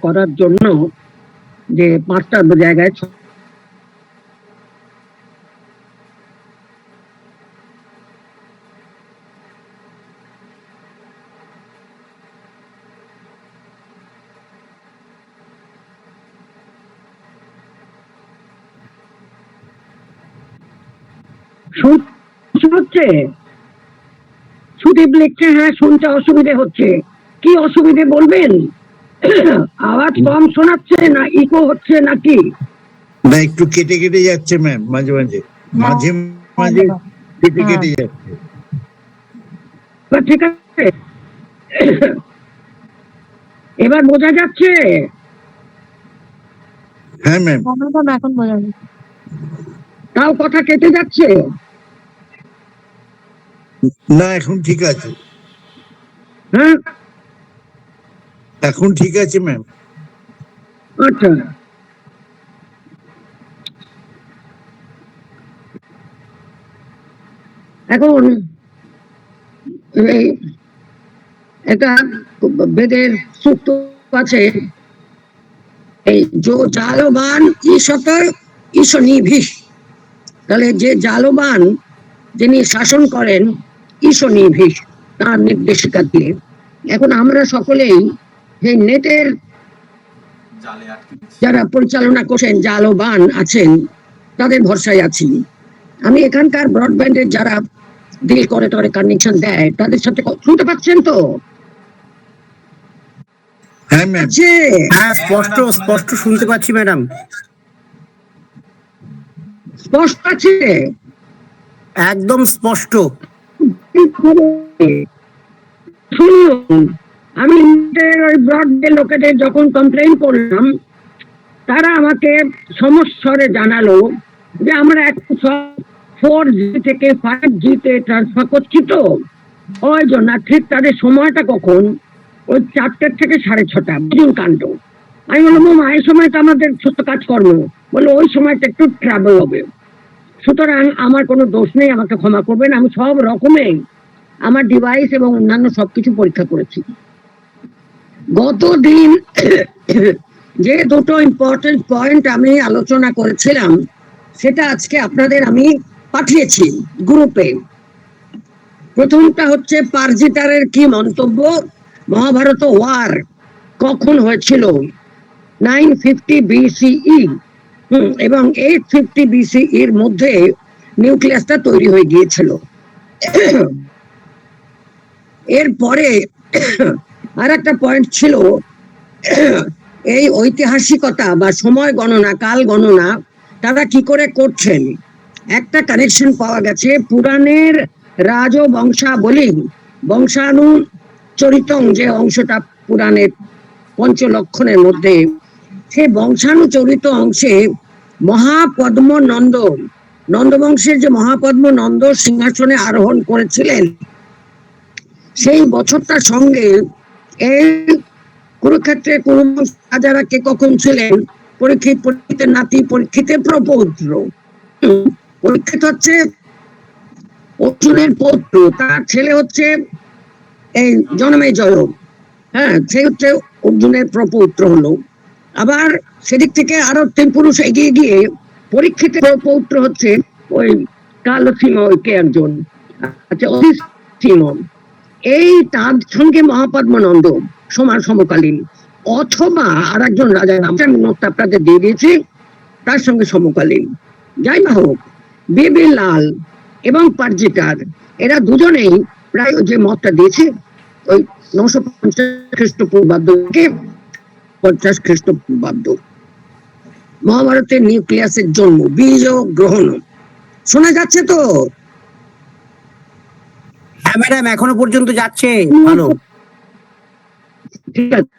করার জন্য যে 5টা জায়গায় হচ্ছে সুদীপ লিখছে, হ্যাঁ শুনতে অসুবিধে হচ্ছে। কি অসুবিধে বলবেন? আওয়াজ কম শোনাচ্ছে না ইকো হচ্ছে নাকি? না, একটু কেটে কেটে যাচ্ছে ম্যাম, মাঝে মাঝে মাঝে মাঝে কেটে কেটে যাচ্ছে। ঠিক আছে, এবার বোঝা যাচ্ছে? হ্যাঁ ম্যাম, এখন বোঝা যাচ্ছে। তাও কথা কেটে যাচ্ছে? না এখন ঠিক আছে। হ্যাঁ এখন ঠিক আছে ম্যাম। আচ্ছা, এখন এটা বেদের সূক্ত আছে, এই যো জালবান ঈশতর ঈশনিভিষ, তাহলে যে জালবান যিনি শাসন করেন ঈশনিভিষ তার নির্দেশিকা দিয়ে। এখন আমরা সকলেই যে নেটের যারা পরিচালনা করছেন জালবান আছেন তাদের ভরসায় আছি। আমি এখানকার ব্রডব্যান্ডের যারা ডিল করে টরে কানেকশন দেয় তাদের সাথে শুনতে পাচ্ছেন তো? হ্যাঁ ম্যাম, হ্যাঁ স্পষ্ট স্পষ্ট শুনতে পাচ্ছি ম্যাডাম। স্পষ্ট আছে? একদম স্পষ্ট। শুনুন, আমি ওই ব্রডব্যান্ড লোকেদের যখন কমপ্লেন করলাম তারা আমাকে সমস্বরে জানালো যে আমরা এখন 4G থেকে 5G তে ট্রান্সফার করছি, তো ওই জন্য ঠিক তাদের সময়টা কখন ওই 4টে থেকে 6:30 বুঝুন কাণ্ড। আমি বললাম এই সময়টা আমাদের ছোট্ট কাজকর্ম, বলে ওই সময়টা একটু ট্রাভেল হবে। সুতরাং আমার কোনো দোষ নেই, আমাকে ক্ষমা করবেন, আমি সব রকমের আমার ডিভাইস এবং অন্যান্য সবকিছু পরীক্ষা করেছি। গতদিন যে দুটো ইম্পর্টেন্ট পয়েন্ট আমি আলোচনা করেছিলাম সেটা আজকে আপনাদের আমি পাঠিয়েছি গ্রুপে। প্রথমটা হচ্ছে পারজিতারের কি মন্তব্য, মহাভারত ওয়ার কখন হয়েছিল, 950 BCE এবং 850 BCE এর মধ্যে নিউক্লিয়াসটা তৈরি হয়ে গিয়েছিল। এরপরে আর একটা পয়েন্ট ছিল, এই ঐতিহাসিকতা বা সময় গণনা, কাল গণনা তারা কি করে করছেন। একটা কানেকশন পাওয়া গেছে পুরাণের রাজবংশাবলী বংশানুচরিতং যে অংশটা পুরাণের পঞ্চলক্ষণের মধ্যে, সে বংশানুচরিত অংশে মহাপদ্ম নন্দবংশের যে মহাপদ্ম নন্দ সিংহাসনে আরোহণ করেছিলেন সেই বছরটার সঙ্গে এই কুরুক্ষেত্রে কুরুবংশ রাজারা কে কখন ছিলেন, পরীক্ষিতের নাতি, পরীক্ষিতের প্রপৌত্র। পরীক্ষিত হচ্ছে অর্জুনের পৌত্র, তার ছেলে হচ্ছে এই জনমেজয়, হ্যাঁ সে হচ্ছে অর্জুনের প্রপৌত্র হলো। আবার সেদিক থেকে আরো 3 পুরুষ এগিয়ে গিয়ে পরীক্ষিতের প্রপৌত্র হচ্ছে ওই কালসিংহ কে একজন, আচ্ছা অধিসিংহ, এই তার সঙ্গে মহাপদ্মনন্দ সমকালীন, অথবা আর একজন রাজা নাম নোটটা আপনাদের দিয়ে দিয়েছি তার সঙ্গে সমকালীন। যাই না হোক, বেবি লাল এবং পারজিতার এরা দুজনেই প্রায় যে মতটা দিয়েছে ওই 950 খ্রিস্টপূর্বাব্দ থেকে 50 খ্রিস্টপূর্বাব্দ মহাভারতের নিউক্লিয়াসের জন্ম, বীজ গ্রহণ। শোনা যাচ্ছে তো? হ্যাঁ ম্যাডাম এখনো পর্যন্ত যাচ্ছে ভালো। ঠিক আছে,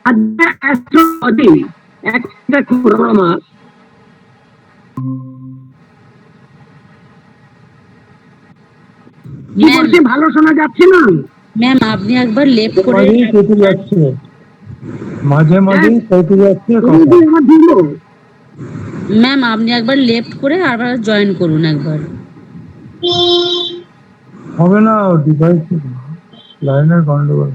অ্যাস্ট্রোলজি একটা রমা কি ম্যাম বলছি ভালো শোনা যাচ্ছে না? ম্যাম আপনি একবার লেফট করে মাঝে কেটে যাচ্ছে, মাঝে মাঝে কেটে যাচ্ছে তুমি কি কথা। আমার দিল? ম্যাম আপনি একবার লেফট করে আবার জয়েন করুন একবার। হবে না, ডিভাইস লাইনের গন্ডগোল।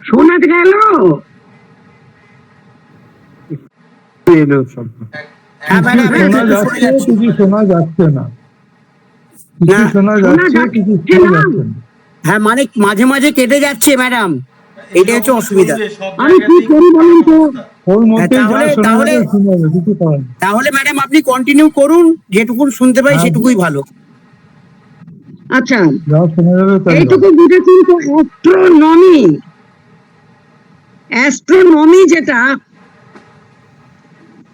শোনা গেল? এলো শব্দ। হ্যাঁ ম্যাডাম শোনা যাচ্ছে, কিছু শোনা যাচ্ছে না, কিছু শোনা যাচ্ছে, কিছু শোনা যাচ্ছে না। হ্যাঁ মানে মাঝে মাঝে কেটে যাচ্ছে ম্যাডাম, এটাই হচ্ছে অসুবিধা। আমি কি করি বলুন তো? ওর মধ্যে যা তাহলে- শোনা তাহলে- যাবে শুনে যাবে, কিছু করার নেই। তাহলে ম্যাডাম আপনি কন্টিনিউ করুন, যেটুকুন শুনতে পাই সেটুকুই ভালো। আচ্ছা, যা শোনা যাবে তাই এইটুকু বুঝেছি তো। অ্যাস্ট্রোনমি, অ্যাস্ট্রোনমি যেটা,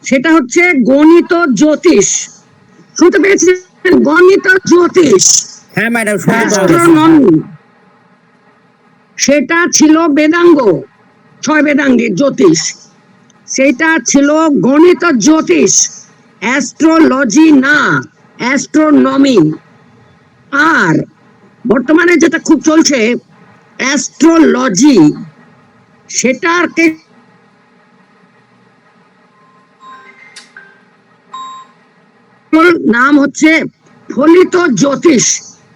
সেটা হচ্ছে গণিত জ্যোতিষ। শুনতে পেয়েছেন? গণিত জ্যোতিষ, হ্যাঁ ম্যাডাম অ্যাস্ট্রোনমি, সেটা ছিল বেদাঙ্গ, 6 বেদাঙ্গের জ্যোতিষ। সেটা ছিল গণিত জ্যোতিষ, অ্যাস্ট্রোলজি না, অ্যাস্ট্রোনমি। আর বর্তমানে যেটা খুব চলছে অ্যাস্ট্রোলজি, সেটাকে নাম হচ্ছে ফলিত জ্যোতিষ।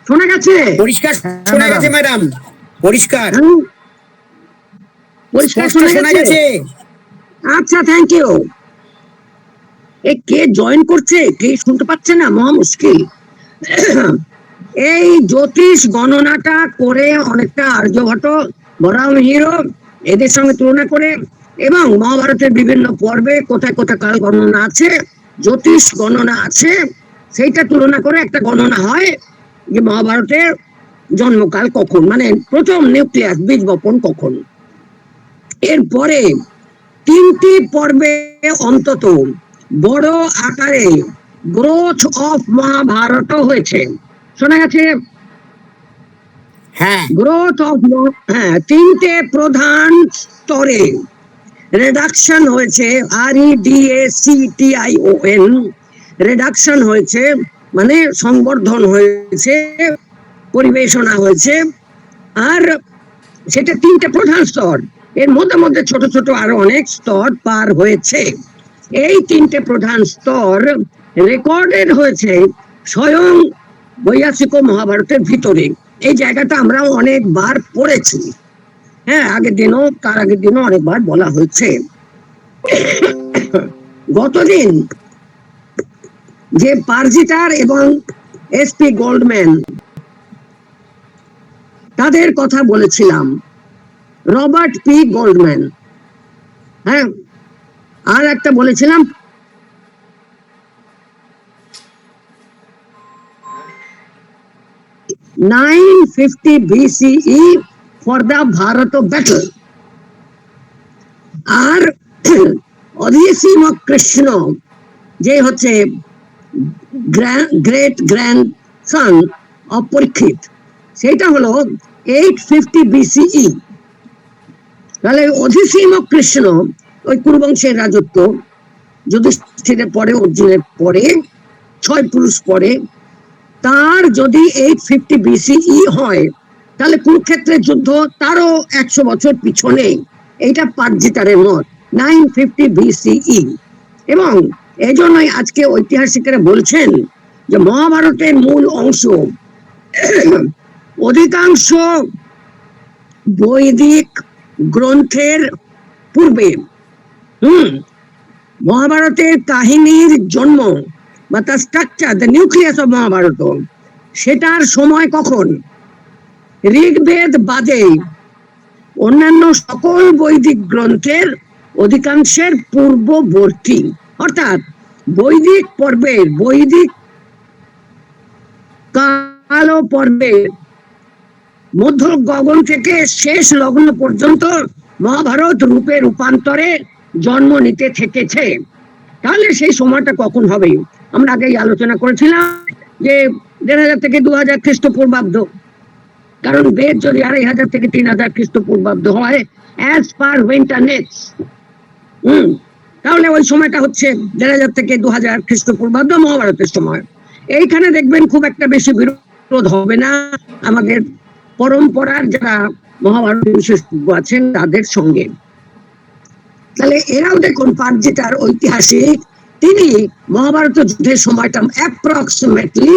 শোনা গেছে? পরিষ্কার শোনা গেছে ম্যাডাম, পরিষ্কার হ্যাঁ? পরিষ্কার স্পষ্ট শোনা গেছে? আচ্ছা, থ্যাংক ইউ। এ কে জয়েন করছে, কে শুনতে পাচ্ছে না, মহা মুশকিল। এই জ্যোতিষ গণনাটা করে অনেকটা আর্যভট্ট, বরাহমিহির এদের সঙ্গে তুলনা করে, এবং মহাভারতের বিভিন্ন পর্বে কোথায় কোথায় কাল গণনা আছে, জ্যোতিষ গণনা আছে, সেইটা তুলনা করে একটা গণনা হয় যে মহাভারতের জন্মকাল কখন, মানে প্রথম নিউক্লিয়াস বীজ বপন কখন। এরপরে 3টি পর্বে অন্তত বড় আকারে গ্রোথ অফ মহাভারত হয়েছে। শোনা গেছে? হ্যাঁ গ্রোথ অফ, হ্যাঁ, 3টে প্রধান স্তরে রিডাকশন হয়েছে, REDACTION, রিডাকশন হয়েছে মানে সংবর্ধন হয়েছে, পরিবেশনা হয়েছে। আর সেটা 3টে প্রধান স্তর, এর মধ্যে মধ্যে ছোট ছোট আরো অনেক স্তর পার হয়েছে। এই 3টে প্রধান স্তর রেকর্ডেড হয়েছে স্বয়ং বৈয়াসিক মহাভারতের ভিতরে। এই জায়গাটা আমরা অনেকবার পড়েছি, হ্যাঁ, আগের দিনও, তার আগের দিনও অনেকবার বলা হয়েছে। গতদিন যে পারজিটার এবং SP গোল্ডম্যান তাদের কথা বলেছিলাম, রবার্ট P গোল্ডম্যান, হ্যাঁ, আর একটা বলেছিলাম 950 BCE for the Bharata battle. আর অধিসীম কৃষ্ণ যে হচ্ছে গ্রেট গ্র্যান্ড সন অফ পরীক্ষিত, সেটা হলো 850 BCE। তাহলে অধিসীম কৃষ্ণ ওই কুরুবংশের রাজত্ব, যুধিষ্ঠিরের পরে, অর্জুনের পরে, 6 পুরুষ পরে, তার যদি 850 BCE হয়, তাহলে কুরুক্ষেত্রের যুদ্ধ তারও 100 বছর পিছনে। এইটা পারজিটারের মত, 950 BCE। এবং এই জন্যই আজকে ঐতিহাসিকরা বলছেন যে মহাভারতের মূল অংশ, অধিকাংশ বৈদিক গ্রন্থের পূর্বে, মহাভারতের কাহিনীর জন্ম বা তার structure, the nucleus of Mahabharata, সেটার সময় কখন? ঋগ্বেদ বাদে অন্যান্য সকল বৈদিক গ্রন্থের অধিকাংশের পূর্ববর্তী, অর্থাৎ বৈদিক পর্বের, বৈদিক কাল ও পর্বের মধ্য গগন থেকে শেষ লগ্ন পর্যন্ত মহাভারত রূপে রূপান্তরে জন্ম নিতে থেকেছে। তাহলে সেই সময়টা কখন হবে? আমরা আগেই আলোচনা করেছিলাম যে 1500 থেকে 2000 খ্রিস্টপূর্বাব্দ, কারণ বেদ যদি 2500 থেকে 3000 খ্রিস্টপূর্বাব্দ হয় অ্যাজ পার উইন্টারনেটস, তাহলে ওই সময়টা হচ্ছে 1500 থেকে 2000 খ্রিস্টপূর্বাব্দ, মহাভারতের সময়। এইখানে দেখবেন খুব একটা বেশি বিরোধ হবে না আমাদের পরম্পরার যারা মহাভারত বিশেষজ্ঞ আছেন তাদের সঙ্গে। তাহলে এরাও দেখুন পার্জিটার ঐতিহাসিক, তিনি মহাভারত যুদ্ধের সময়টা অ্যাপ্রক্সিমেটলি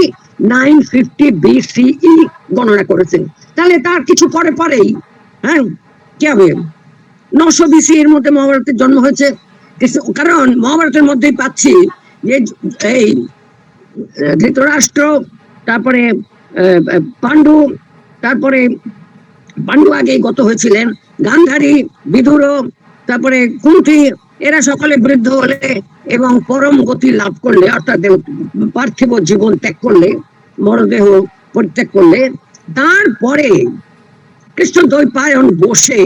950 BCE গণনা করেছেন। তাহলে তার কিছু পরেই কি হবে, 900 BC এর মধ্যে মহাভারতের জন্ম হয়েছে। কারণ মহাভারতের মধ্যেই পাচ্ছি যে এই ধৃতরাষ্ট্র, তারপরে পাণ্ডু, তারপরে পাণ্ডু আগেই গত হয়েছিলেন, গান্ধারী, বিদুর, তারপরে কুন্তি, এরা সকলে বৃদ্ধ হলে এবং পরম গতি লাভ করলে, অর্থাৎ পার্থিব জীবন ত্যাগ করলে, মরদেহ পরিত্যাগ করলে, তারপরে কৃষ্ণদ্বৈপায়ন বসে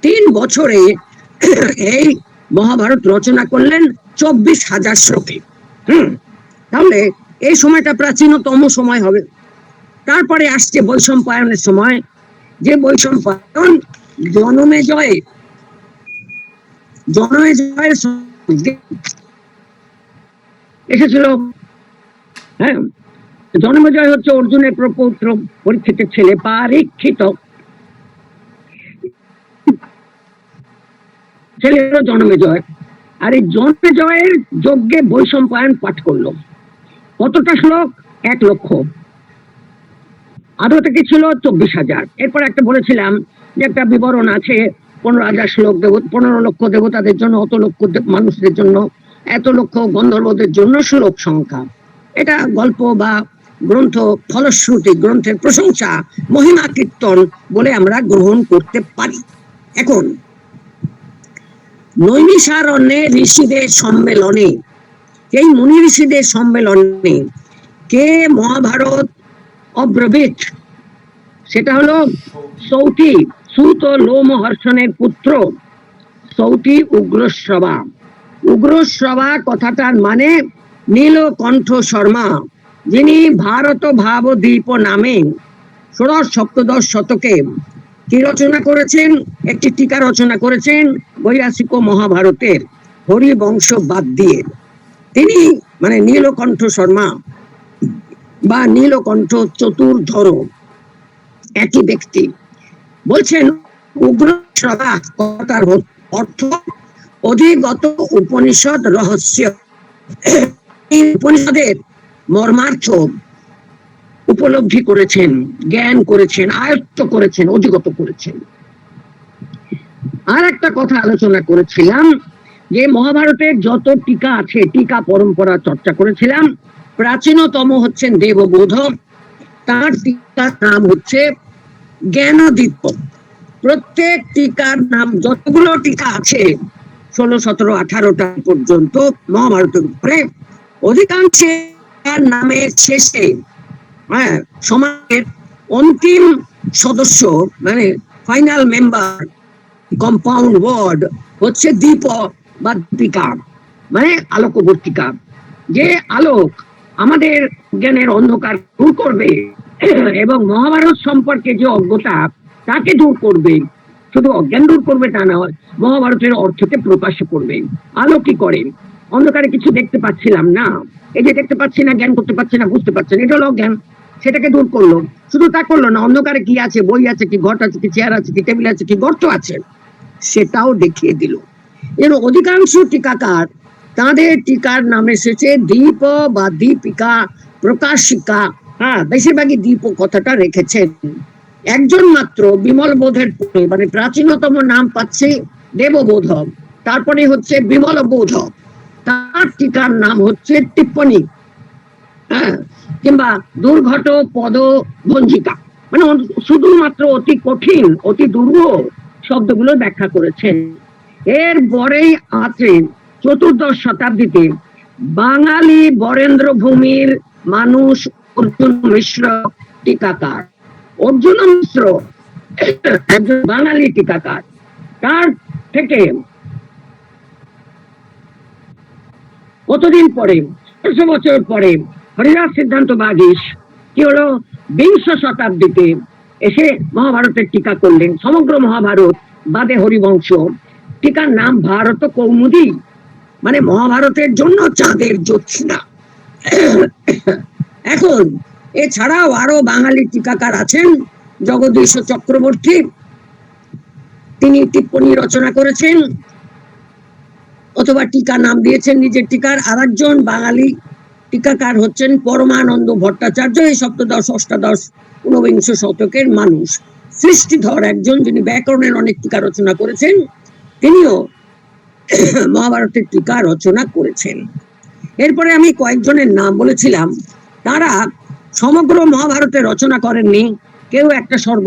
3 বছরে এই মহাভারত রচনা করলেন 24,000 শ্লোকে। তাহলে এই সময়টা প্রাচীনতম সময় হবে। তারপরে আসছে বৈশম্পায়নের সময়, যে বৈশম্পায়ন জনমেজয়ের এসেছিল। জনমেজয় হচ্ছে অর্জুনের প্রপৌত্র, পরীক্ষিতের ছেলে, পরীক্ষিত ছেলে হলো জনমেজয়। আর এই জনমেজয়ের যজ্ঞে বৈশম্পায়ন পাঠ করলো। কতটা শ্লোক? 1 লক্ষ। আদৌ থেকে ছিল 24,000। এরপর একটা বলেছিলাম যে একটা বিবরণ আছে, 15,000 শ্লোক 15 লক্ষ দেবতাদের জন্য, অত লক্ষ মানুষদের জন্য, এত লক্ষ গন্ধর্বদের জন্য শ্লোক সংখ্যা। এটা গল্প বা গ্রন্থ ফলশ্রুতি, গ্রন্থের প্রশংসা, মহিমা কীর্তন বলে আমরা গ্রহণ করতে পারি। এখন নৈমিষারণ্যে ঋষিদের সম্মেলনে, এই মুনি ঋষিদের সম্মেলনে কে মহাভারত অব্রবীত? সেটা হলো সৌতি, সুত লোমহর্ষণের পুত্র সৌতি উগ্রশ্রবা। উগ্রশ্রবা কথাটার মানে নীলকণ্ঠ শর্মা, যিনি ভারত ভাবদ্বীপ নামে 16শ-17শ শতকে কি রচনা করেছেন? একটি টিকা রচনা করেছেন বৈয়াসিক মহাভারতের হরিবংশ বাদ দিয়ে। তিনি মানে নীলকণ্ঠ শর্মা বা নীলকণ্ঠ চতুর্ধর একই ব্যক্তি। বলছেন উগ্রশ্রবা কথার অর্থ অধিগত উপনিষদ রহস্য। এই উপনিষদের মর্মার্থ উপলব্ধি করেছেন, জ্ঞান করেছেন, আয়ত্ত করেছেন, অধিগত করেছেন। আর একটা কথা আলোচনা করেছিলাম যে মহাভারতের যত টিকা আছে, টিকা পরম্পরা চর্চা করেছিলাম। প্রাচীনতম হচ্ছেন দেববোধ, তার টিকার নাম হচ্ছে জ্ঞানদীপ। প্রত্যেক টিকার নাম, যতগুলো টিকা আছে 16, 17, 18টা পর্যন্ত মহাভারতের উপরে, অধিকাংশের নামের শেষে সমাজের অন্তিম সদস্য মানে ফাইনাল মেম্বার, কম্পাউন্ড ওয়ার্ড হচ্ছে দীপ বা দীপিকা, মানে আলোকবর্তিকা। যে আলোক আমাদের জ্ঞানের অন্ধকার দূর করবে এবং মহাভারত সম্পর্কে যে অজ্ঞতা তাকে দূর করবে। শুধু অজ্ঞান দূর করবে তা নয়, মহাভারতের অর্থকে প্রকাশ করবে। আলো কি করে? অন্ধকারে কিছু দেখতে পাচ্ছিলাম না, এই যে দেখতে পাচ্ছি না, জ্ঞান করতে পারছি না, বুঝতে পারছি না, এটা হলো অজ্ঞান। সেটাকে দূর করলো। শুধু তা করলো না, অন্ধকারে কি আছে, বই আছে কি, ঘট আছে কি, চেয়ার আছে কি, টেবিল আছে কি, গর্ত আছে, সেটাও দেখিয়ে দিল। এর অধিকাংশ টিকাকার তাদের টিকার নাম এসেছে দীপ বা দীপিকা, প্রকাশিকা। বেশিরভাগই দীপ কথাটা রেখেছেন। একজন মাত্র বিমল বোধের পরে, মানে প্রাচীনতম নাম পাচ্ছে দেববোধ, তারপরে হচ্ছে বিমল বোধ, তার টিকার নাম হচ্ছে টিপ্পনী। হ্যাঁ, কিংবা দুর্ঘট পদ ভঞ্জিকা, মানে শুধুমাত্র অতি কঠিন অতি দুর্গহ শব্দগুলো ব্যাখ্যা করেছেন। এর পরেই আছে চতুর্দশ শতাব্দীতে বাঙালি বরেন্দ্র ভূমির মানুষ অর্জুন মিশ্র টিকাকার। অর্জুন মিশ্র একজন বাঙালি টিকাকার। তার থেকে কতদিন পরে, 100 বছর পরে হরিদাস সিদ্ধান্ত বাগীশ কি হলো, বিংশ শতাব্দীতে এসে মহাভারতের টিকা করলেন। সমগ্র মহাভারত বাদে হরিবংশ, টিকার নাম ভারত কৌমুদী, মানে মহাভারতের জন্য চাঁদের জ্যোৎস্না। এখন এছাড়াও আরো বাঙালি টিকাকার আছেন। জগদীশ চক্রবর্তী, তিনি টিপ্পনী রচনা করেছেন অথবা টিকা নাম দিয়েছেন নিজের টিকার। আর একজন বাঙালি টিকাকার হচ্ছেন পরমানন্দ ভট্টাচার্য, এই সপ্তদশ অষ্টাদশ ঊনবিংশ শতকের মানুষ। সৃষ্টিধর একজন, যিনি ব্যাকরণের অনেক টিকা রচনা করেছেন, তিনিও মহাভারতের টিকা রচনা করেছেন। এরপরে আমি কয়েকজনের নাম বলেছিলাম, তারা সমগ্র মহাভারতে রচনা করেননি। কেউ একটা স্বর্গ,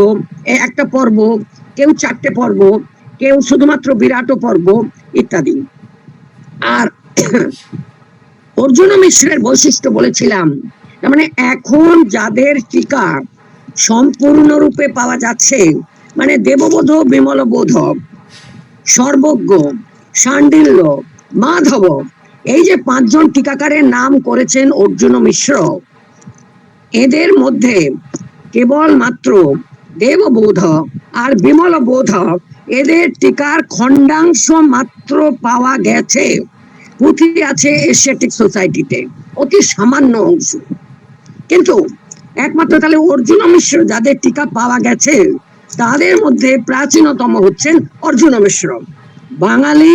একটা পর্ব, কেউ 4টে পর্ব, কেউ শুধুমাত্র বিরাট পর্ব ইত্যাদি। আর অর্জুন মিশ্রের বৈশিষ্ট্য বলেছিলাম, তার মানে এখন যাদের টিকা সম্পূর্ণরূপে পাওয়া যাচ্ছে, মানে দেববোধ, বিমল বোধ, সর্বজ্ঞ, শাণ্ডিল্য, মাধব, এই যে 5 জন টিকাকারের নাম করেছেন অর্জুন মিশ্র, এদের মধ্যে কেবলমাত্র দেববোধ আর বিমল বোধ এদের টিকার খণ্ডাংশ মাত্র পাওয়া গেছে। পুঁথি আছে এশিয়াটিক সোসাইটিতে, অতি সামান্য অংশ। কিন্তু একমাত্র তাহলে অর্জুন মিশ্র যাদের টিকা পাওয়া গেছে, তাদের মধ্যে প্রাচীনতম হচ্ছেন অর্জুন মিশ্র। বাঙালি,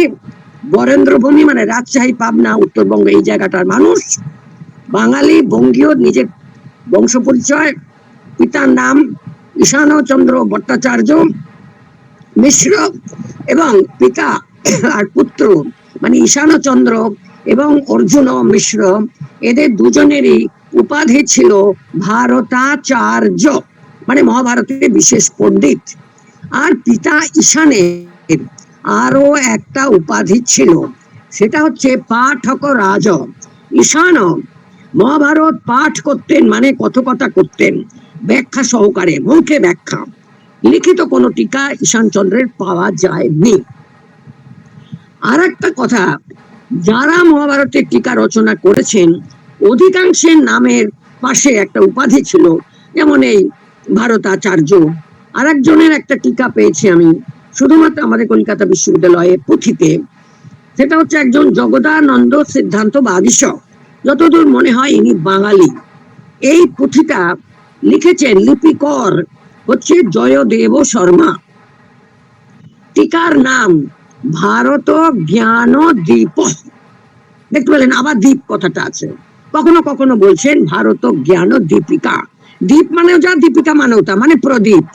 বরেন্দ্রভূমি মানে রাজশাহী, পাবনা, উত্তরবঙ্গ এই জায়গাটার মানুষ। বাঙালি, বঙ্গীয়, নিজের বংশ পরিচয়, পিতার নাম ঈশানচন্দ্র ভট্টাচার্য মিশ্র, এবং পিতা আর পুত্র মানে ঈশানচন্দ্র এবং অর্জুন মিশ্র, এদের দুজনেরই উপাধি ছিল ভারতাচার্য, মানে মহাভারতের বিশেষ পণ্ডিত। আর পিতা ঈশানের আরো একটা উপাধি ছিল, সেটা হচ্ছে পাঠক রাজ। ঈশান মহাভারত পাঠ করতেন, মানে কথকতা করতেন ব্যাখ্যা সহকারে, মুখে ব্যাখ্যা। লিখিত কোনো টিকা ঈশান চন্দ্রের পাওয়া যায়নি। আর একটা কথা, যারা মহাভারতের টিকা রচনা করেছেন, অধিকাংশের নামের পাশে একটা উপাধি ছিল, যেমন এই ভারতাচার্য। আর একজনের একটা টিকা পেয়েছি আমি শুধুমাত্র আমাদের কলকাতা বিশ্ববিদ্যালয়ে পুঁথিতে, সেটা হচ্ছে একজন জগদানন্দ সিদ্ধান্ত বাগীশ। যতদূর মনে হয় ইনি বাঙালি। এই পুঁথিটা লিখেছেন, লিপিকর হচ্ছে জয়দেব শর্মা। টিকার নাম ভারত জ্ঞান দ্বীপ। দেখতে পেলেন, আবার দ্বীপ কথাটা আছে। কখনো কখনো বলছেন ভারত জ্ঞান দীপিকা। দ্বীপ মানেও যা, দীপিকা মানেও তা, মানে প্রদীপ।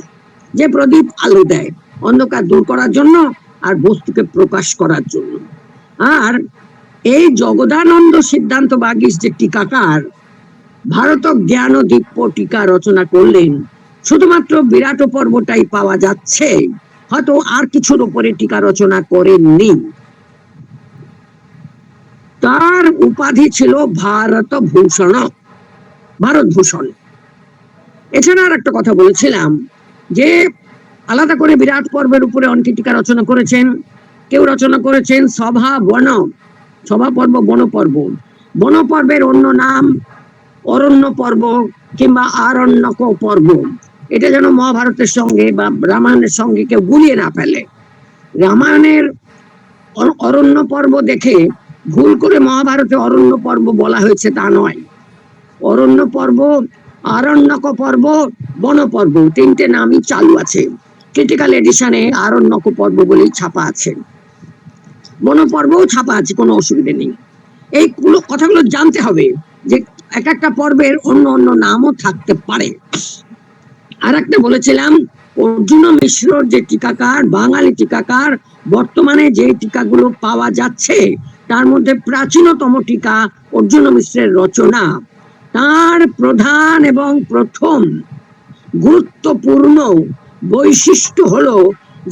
যে প্রদীপ আলো দেয় অন্ধকার দূর করার জন্য আর বস্তুকে প্রকাশ করার জন্য। আর এই জগদানন্দ সিদ্ধান্ত বাগীশ যে টিকাকার, ভারত জ্ঞান দীপ টিকা রচনা করলেন। শুধুমাত্র বিরাট পর্বটাই পাওয়া যাচ্ছে, হয়তো আর কিছুর উপরে টিকা রচনা করেননি। তার উপাধি ছিল ভারত ভূষণ, ভারত ভূষণ। এছাড়া আর একটা কথা বলেছিলাম যে আলাদা করে বিরাট পর্বের উপরে অনেকে টিকা রচনা করেছেন। কেউ রচনা করেছেন সভা বন, সভা পর্ব, বন পর্ব। বন পর্বের অন্য নাম অরণ্য পর্ব কিংবা আরণ্যক পর্ব। এটা যেন মহাভারতের সঙ্গে বা রামায়ণের সঙ্গে কেউ গুলিয়ে না ফেলে। রামায়ণের অরণ্য পর্ব দেখে ভুল করে মহাভারতে অরণ্য পর্ব বলা হয়েছে তা নয়। অরণ্য পর্ব, আরণ্যক পর্ব, বন পর্ব, 3টে নামই চালু আছে। ক্রিটিক্যাল এডিশনে আরণ্যক পর্ব বলেই ছাপা আছে, বন পর্বও ছাপা আছে, কোনো অসুবিধা নেই। এই কথাগুলো জানতে হবে যে এক একটা পর্বের অন্য অন্য নামও থাকতে পারে। আর একটা বলেছিলাম, অর্জুন মিশ্রর যে টিকাকার, বাঙালি টিকাকার, বর্তমানে যে টিকাগুলো পাওয়া যাচ্ছে তার মধ্যে প্রাচীনতম টিকা অর্জুন মিশ্রের রচনা। তার প্রধান এবং প্রথম গুরুত্বপূর্ণ বৈশিষ্ট্য হলো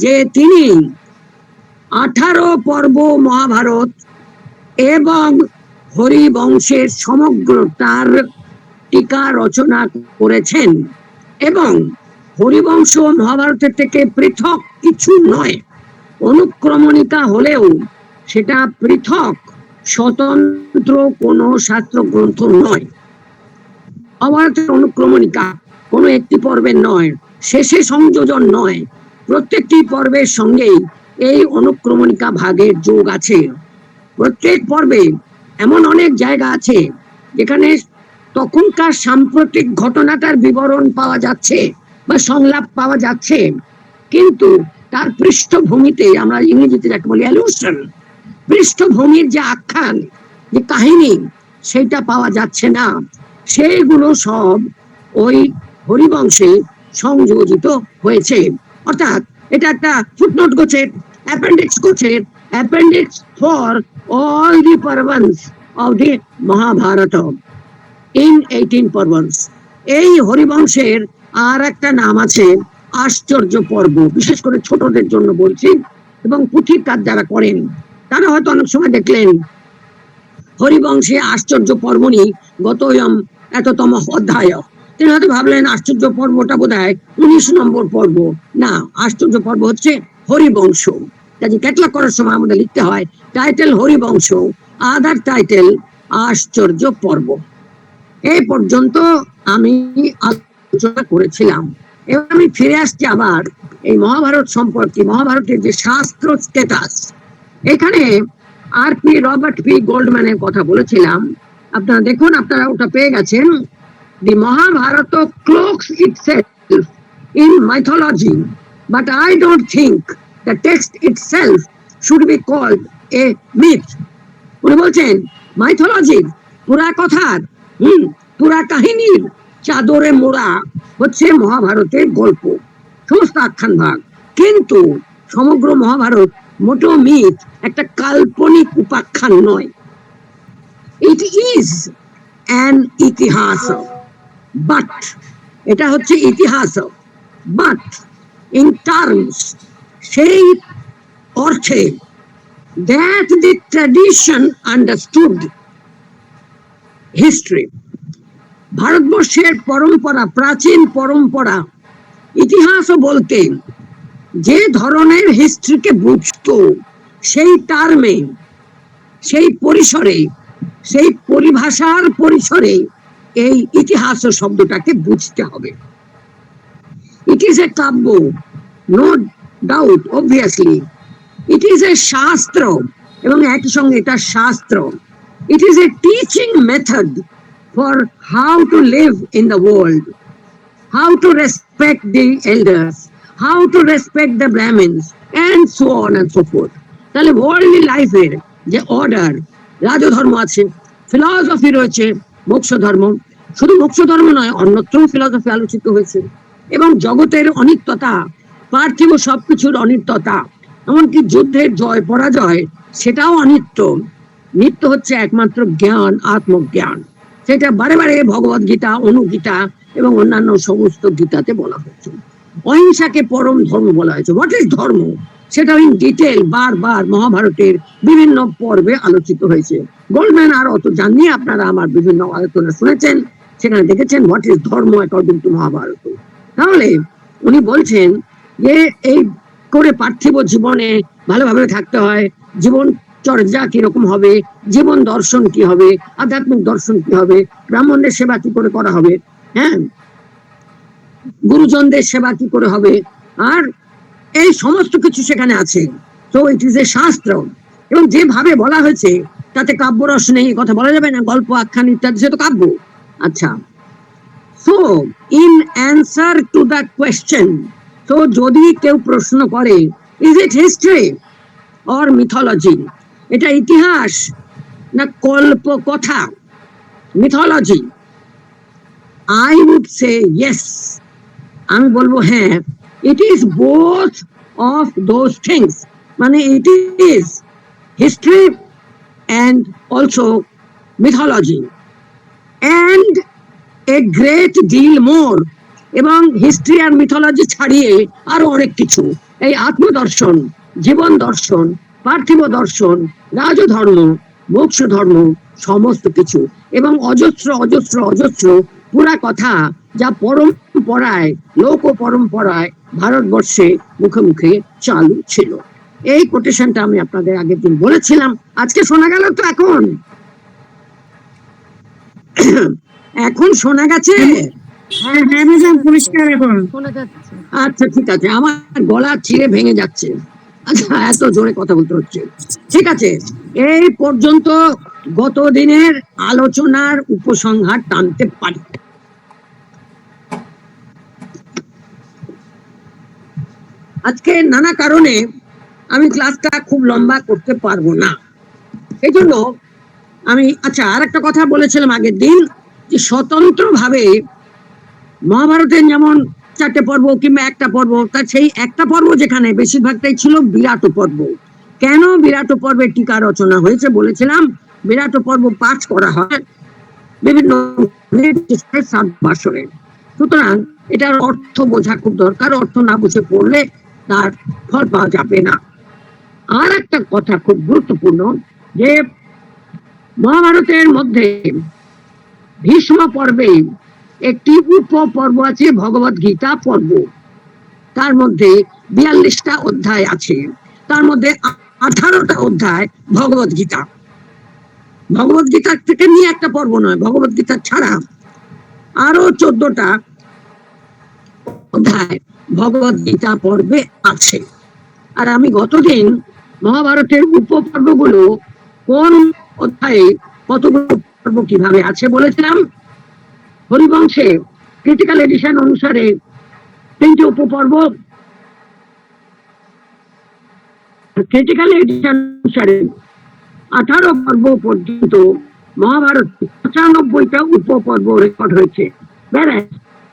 যে তিনি 18 পর্ব মহাভারত এবং হরিবংশের সমগ্রটার টিকা রচনা করেছেন এবং হরিবংশ মহাভারতের থেকে পৃথক কিছু নয়, অনুক্রমণিকা হলেও সেটা পৃথক স্বতন্ত্র কোনো শাস্ত্র গ্রন্থ নয়। মহাভারতের অনুক্রমণিকা কোনো একটি পর্বের নয়, শেষে সংযোজন নয়, প্রত্যেকটি পর্বের সঙ্গেই এই অনুক্রমণিকা ভাগের যোগ আছে। প্রত্যেক পর্বে এমন অনেক জায়গা আছে যেখানে তখনকার সাম্প্রতিক ঘটনাটার বিবরণ পাওয়া যাচ্ছে বা সংলাপ পাওয়া যাচ্ছে, কিন্তু তার পৃষ্ঠভূমিতে, আমরা ইংরেজিতে যাকে বলি অ্যালুশন, পৃষ্ঠভূমির যে আখ্যান, যে কাহিনী, সেটা পাওয়া যাচ্ছে না। সেইগুলো সব ওই হরিবংশে সংযোজিত হয়েছে। অর্থাৎ এটা একটা ফুটনোট গোছের, অ্যাপেন্ডিক্স গোছের, appendix for all the parvans of the Mahabharata in 18 parvans. এই হরিবংশের আর একটা নাম আছে আশ্চর্য পর্ব, বিশেষ করে ছোটদের জন্য বলছি, এবং পুঁথির কাজ যারা করেন তারা হয়তো অনেক সময় দেখলেন হরিবংশে আশ্চর্য পর্ব নিয়ে গতয়ম এততম অধ্যায়, তিনি হয়তো ভাবলেন আশ্চর্য পর্বটা বোধহয় 19 নম্বর পর্ব। না, আশ্চর্য পর্ব হচ্ছে হরিবংশ। কাজে ক্যাটলগ করার সময় আমাদের লিখতে হয় টাইটেল হরিবংশ, আদার টাইটেল আশ্চর্য পর্ব। এই পর্যন্ত আমি আলোচনা করেছিলাম। এবার আমি ফিরে আসছি আবার এই মহাভারত সম্পর্কে, মহাভারতের যে শাস্ত্র স্ট্যাটাস। এখানে আর.পি. Robert P. গোল্ডম্যানের কথা বলেছিলাম, আপনারা দেখুন, আপনারা ওটা পেয়ে গেছেন। দি Mahabharata cloaks itself in mythology, but I don't think the text itself should be called a myth. উনি বলছেন মাইথোলজির, পুরা কথার, পুরা কাহিনীর চাদরে মোড়া হচ্ছে মহাভারতের গল্প, সমস্ত আখ্যান ভাগ, কিন্তু সমগ্র মহাভারত মোটো মিথ, একটা কাল্পনিক উপাখ্যান নয়। ইট ইজ অ্যান ইতিহাস, বাট, এটা হচ্ছে ইতিহাস, বাট ইন টার্মস, সেই অর্থে that the tradition understood history, ভারতবর্ষের পরম্পরা, প্রাচীন পরম্পরা, ইতিহাসও বলতে যে ধরনের হিস্ট্রিকে বুঝতো, সেই টার্মে, সেই পরিসরে, সেই পরিভাষার পরিসরে এই ইতিহাস শব্দটাকে বুঝতে হবে। ইট ইজ এ কাব্য, no doubt, obviously. It is a shastra, এবং একই সঙ্গে এটা শাস্ত্র। It is a teaching method for how to live in the world, how to respect the elders, how to respect the Brahmins, and so on and so forth. তাহলে worldly life এর যে order, রাজধর্ম আছে, philosophy রয়েছে, মোক্ষ ধর্ম, শুধু মোক্ষ ধর্ম নয়, অন্যত্র ফিলসফি আলোচিত হয়েছে, এবং জগতের অনিত্যতা, পার্থিব সবকিছুর অনিত্যতা, এমনকি যুদ্ধের জয় পরাজয়, সেটাও অনিত্য। নিত্য হচ্ছে একমাত্র জ্ঞান, আত্মজ্ঞান। সেটা বারে বারে ভগবদ গীতা, অনুগীতা এবং অন্যান্য সমস্ত গীতাতে বলা হয়েছে। অহিংসাকে পরম ধর্ম বলা হয়েছে। হোয়াট ইজ ধর্ম, সেটা ইন ডিটেল বারবার মহাভারতের বিভিন্ন পর্বে আলোচিত হয়েছে। গোল্ডম্যান আর অত জাননি, আপনারা আমার বিভিন্ন আলোচনা শুনেছেন, সেখানে দেখেছেন হোয়াট ইজ ধর্ম অ্যাকর্ডিং টু মহাভারত। তাহলে উনি বলছেন যে এই করে পার্থিব জীবনে ভালোভাবে থাকতে হয়, জীবন চর্যা কিরকম হবে, জীবন দর্শন কি হবে, আধ্যাত্মিক দর্শন কি হবে, ব্রাহ্মণদের সেবা কি করে করা হবে, হ্যাঁ, গুরুজনদের সেবা কি করে হবে, আর এই সমস্ত কিছু সেখানে আছে। তো ইট ইজ এ শাস্ত্র, এবং যেভাবে বলা হয়েছে তাতে কাব্যরস নেই, কথা বলা যাবে না, গল্প, আখ্যান ইত্যাদি, সে তো কাব্য। আচ্ছা, so in answer to the question, তো যদি কেউ প্রশ্ন করে is it history or mythology, এটা ইতিহাস না কল্প কথা, mythology, I would say yes, আমি বলবো হ্যাঁ, it is both of those things, মানে it is history and also mythology, and great deal more, এবং হিস্ট্রি আর মিথোলজি ছাড়িয়ে আরো অনেক কিছু, এই আত্মদর্শন, জীবন দর্শন, পার্থিব দর্শন, রাজধর্ম, মোক্ষ ধর্ম, সমস্ত কিছু, এবং অজস্র অজস্র অজস্র পুরা কথা, যা পরম্পরায়, লোক পরম্পরায় ভারতবর্ষে মুখে মুখে চালু ছিল। এই কোটেশনটা আমি আপনাদের আগের দিন বলেছিলাম, আজকে শোনা গেল তো? এখন এখন শোনা গেছে? হ্যাঁ হ্যাঁ ম্যাডাম, পরিষ্কার এখন আচ্ছা ঠিক আছে, আমার গলা চিড়ে ভেঙে যাচ্ছে, আচ্ছা এত জোরে কথা বলতে হচ্ছে। ঠিক আছে, এই পর্যন্ত গত দিনের আলোচনার উপসংহার টানতে পারি। আজকে নানা কারণে আমি ক্লাসটা খুব লম্বা করতে পারবো না, এই জন্য আমি, আচ্ছা আর একটা কথা বলেছিলাম আগের দিন, যে স্বতন্ত্র ভাবে মহাভারতের যেমন 4টে পর্ব কিংবা একটা পর্ব, তার সেই একটা পর্ব যেখানে বেশিরভাগটাই ছিল বিরাট পর্ব। কেন বিরাট পর্বের টিকা রচনা হয়েছে বলেছিলাম, বিরাট পর্ব পাঠ করা হয় বিভিন্ন বাসরে, সুতরাং এটার অর্থ বোঝা খুব দরকার, অর্থ না বুঝে পড়লে তার ফল পাওয়া যাবে না। আর একটা কথা খুব গুরুত্বপূর্ণ, যে মহাভারতের মধ্যে ভীষ্ম পর্বে একটি উপপর্ব আছে ভগবত গীতা পর্ব, তার মধ্যে 42টা অধ্যায় আছে, তার মধ্যে 18টা অধ্যায় ভগবত গীতা। ভগবত গীতা থেকে নিয়ে একটা পর্ব নয়, ভগবত গীতা ছাড়া আরো 14টা অধ্যায় ভগবত গীতা পর্বে আছে। আর আমি গতদিন মহাভারতের উপপর্বগুলো কোন অধ্যায়ে কতগুলো পর্ব কিভাবে আছে বলেছিলাম। হরিবংশে ক্রিটিক্যাল এডিশন অনুসারে 3টে উপপর্ব, ক্রিটিক্যাল এডিশন অনুসারে 18 পর্ব পর্যন্ত মহাভারত 95টা উপপর্ব রেকর্ড হয়েছে,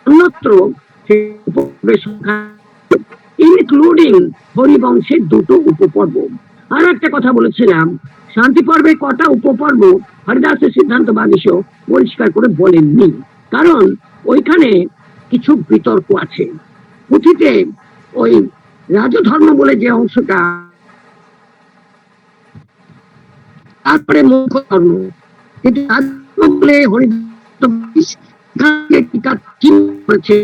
অন্যত্র ইনক্লুডিং হরিবংশের 2টো উপপর্ব। আর একটা কথা বলেছিলাম, শান্তি পর্বে কটা উপপর্ব হরিদাসের সিদ্ধান্ত বাগীশ পরিষ্কার করে বলেননি, কারণ ওইখানে কিছু বিতর্ক আছে। পুঁথিতে ওই রাজধর্ম বলে যে অংশটা, তারপরে মুখ্য ধর্ম, কিন্তু রাজধর্ম বলে হরিদাস করেছে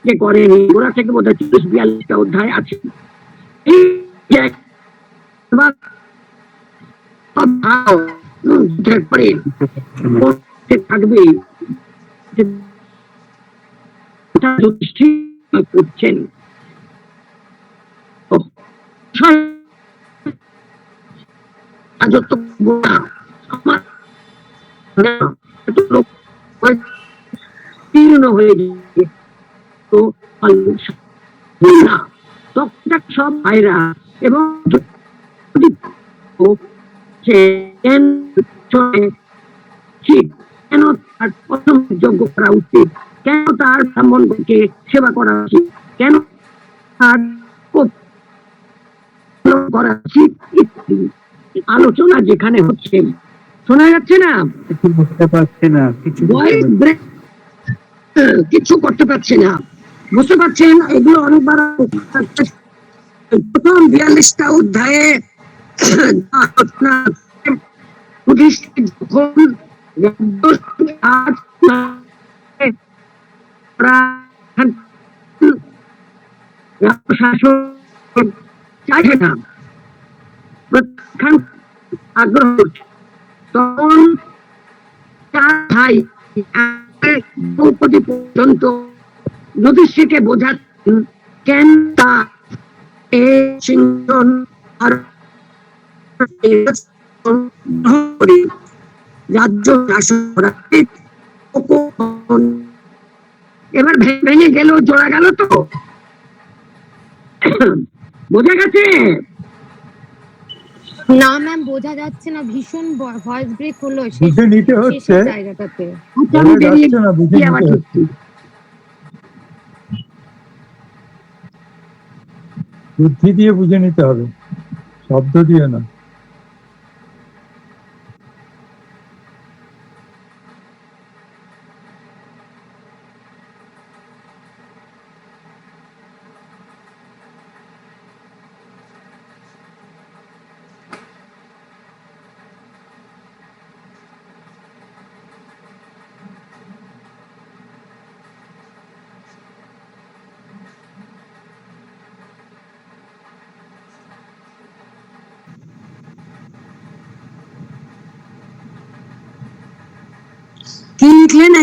যে করেনি, ওরা থেকে বোধ হয় 42টা অধ্যায় আছে। এই থাকবে করছেন তীর্ণ হয়ে গিয়ে তো সব ভাইরা, এবং কেন তার যোগ্য করা উচিত, কেন তার ব্রাহ্মণকে সেবা করা উচিত, কেন তার করা উচিত, আলোচনা যেখানে হচ্ছে। শোনা যাচ্ছে না? বুঝতে পারছি না কিছু করতে পারছি না, বুঝতে পারছেন? এগুলো অনেকবার প্রথম 42টা অধ্যায়ে আলোচনা চাইছে না, আগ্রহ, তখন চার ভাই দ্রৌপদী পর্যন্ত যুধিষ্ঠিরকে বোঝাচ্ছেন কেন তা সিংহন আর রাজ্য শাসন করা। এবার ভেঙে গেল, জোড়া গেল তো, বোঝা গেছে? না ম্যাম, বোঝা যাচ্ছে না, ভীষণ ভয়েস ব্রেক হলো বুঝে নিতে হচ্ছে, জায়গাটাতে। আমি বেরিয়ে না, বুঝে নিতে আবার হচ্ছে। বুদ্ধি দিয়ে বুঝে নিতে হবে, শব্দ দিয়ে না।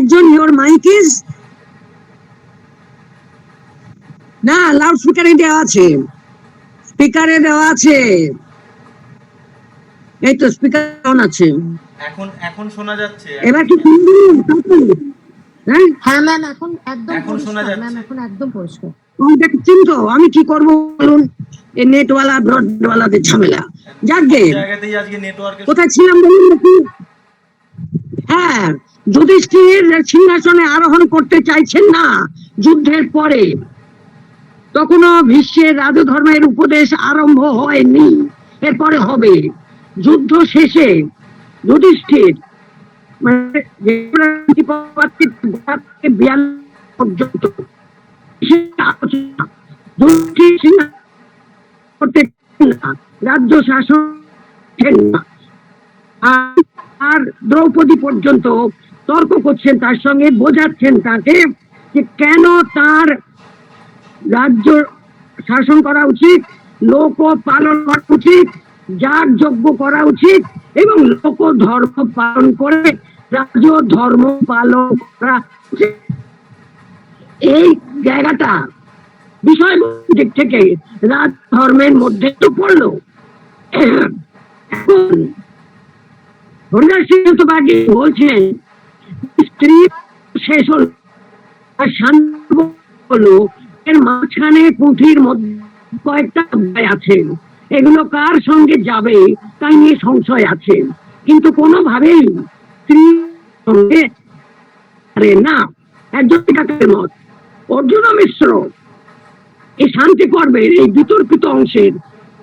একজন ইওর মাইক ইজ না, লাউড স্পিকারে দেওয়া আছে, স্পিকারে দেওয়া আছে, এই তো স্পিকার অন আছে। এখন এখন শোনা যাচ্ছে। এবার কি হ্যাঁ হ্যাঁ ম্যাম, এখন একদম এখন শোনা পরিষ্কার যাচ্ছে। ম্যাম, এখন একদম পরিষ্কার। দেখছেন তো আমি কি করবো বলুন, এই নেটওয়ালা ব্রডওয়ালাদের ঝামেলা। যাকে জায়গাতেই আজকে নেটওয়ার্কের কোথায় ছিলাম বলুন দেখি। হ্যাঁ, যুধিষ্ঠির সিংহাসনে আরোহণ করতে চাইছেন না যুদ্ধের পরে, তখনও ভীষ্মের রাজধর্মের উপদেশ আরম্ভ হয়নি, এরপরে হবে। যুদ্ধ শেষে যুধিষ্ঠির মানে পর্যন্ত করতে রাজ্য শাসন আর দ্রৌপদী পর্যন্ত তর্ক করছেন তার সঙ্গে, বোঝাচ্ছেন তাকে যে কেন তার রাজ্য শাসন করা উচিত, লোক পালন করা উচিত, যাগ যজ্ঞ করা উচিত এবং লোক ধর্ম পালন করে রাজ্য ধর্ম পালন করা উচিত। এই জায়গাটা বিষয় দিক থেকে রাজ ধর্মের মধ্যে তো পড়লো। এখন হরিদাস সিংহবাগী বলছেন স্ত্রী শেষ হলো আর শান্ত হলো, এর মাঝখানে পুঁথির মধ্যে কয়েকটা অধ্যায় আছে, এগুলো কার সঙ্গে যাবে তাই নিয়ে সংশয় আছে, কিন্তু কোনোভাবেই স্ত্রীর সঙ্গে না। একজন টিকাকারের মত অর্জুন মিশ্র এই শান্তি পর্বের এই বিতর্কিত অংশের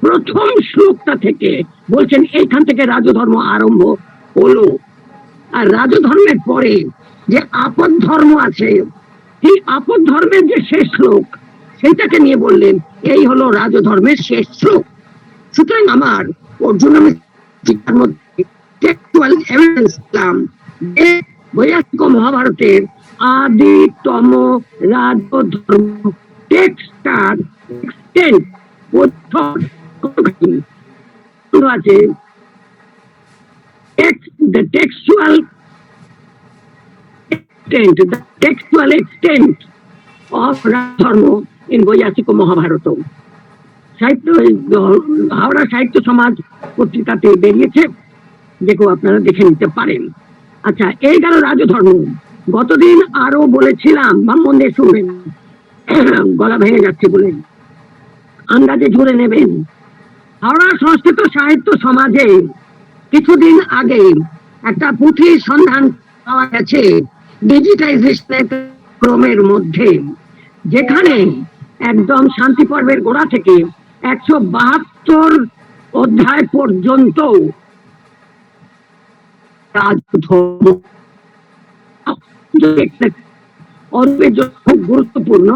প্রথম শ্লোকটা থেকে বলছেন এইখান থেকে রাজধর্ম আরম্ভ হলো। আর রাজধর্মের পরে যে আপদ ধর্ম আছে, এই আপদ ধর্মের যে শেষ শ্লোক সেইটাকে নিয়ে বললেন এই হলো রাজধর্মের শেষ শ্লোক। সুতরাং আমার অর্জুন মিশ্রের মধ্যে টেক্সচুয়াল এভিডেন্স পেলাম যে বৈয়াসিক মহাভারতের আদিতম রাজধর্ম টেক্সটার এক্সটেন্ট আছে। The textual extent of Dharma in Vaiyasika Mahabharata. সাহিত্য হাওড়া সাহিত্য সমাজ পত্রিকাতে বেরিয়েছে, দেখো আপনারা দেখে নিতে পারেন। আচ্ছা, এই গেল রাজধর্ম। গতদিন আরো বলেছিলাম, মন দিয়ে শুনবেন, গলা ভেঙে যাচ্ছে বলে আন্দাজে জুড়ে নেবেন। হাওড়া সংস্কৃত সাহিত্য সমাজে কিছুদিন আগে একটা পুঁথির সন্ধান পাওয়া গেছে ডিজিটাইজেশনের ক্রমের মধ্যে, যেখানে একদম শান্তি পর্বের গোড়া থেকে 172 অধ্যায় পর্যন্ত রাজধর্ম অরূপের জন্য খুব গুরুত্বপূর্ণ,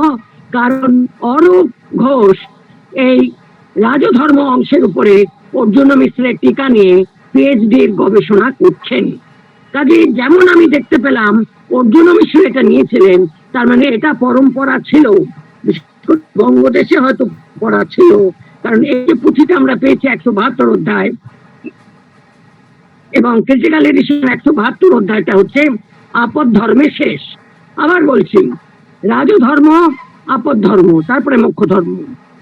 কারণ অরূপ ঘোষ এই রাজধর্ম অংশের উপরে অর্জুন মিশ্রের টিকা নিয়ে পিএইচডির গবেষণা করছেন। কাজে যেমন আমি দেখতে পেলাম অর্জুন মিশ্র এটা নিয়েছিলেন, তার মানে এটা পরম্পরা ছিল, বঙ্গদেশে হয়তো পড়া ছিল, কারণ এই যে পুঁথিটা আমরা পেয়েছি 172 অধ্যায় এবং ক্রিটিক্যাল এডিশন 172 অধ্যায়টা হচ্ছে আপদ ধর্মের শেষ। আবার বলছি, রাজধর্ম আপদ ধর্ম, তারপরে মোক্ষ ধর্ম,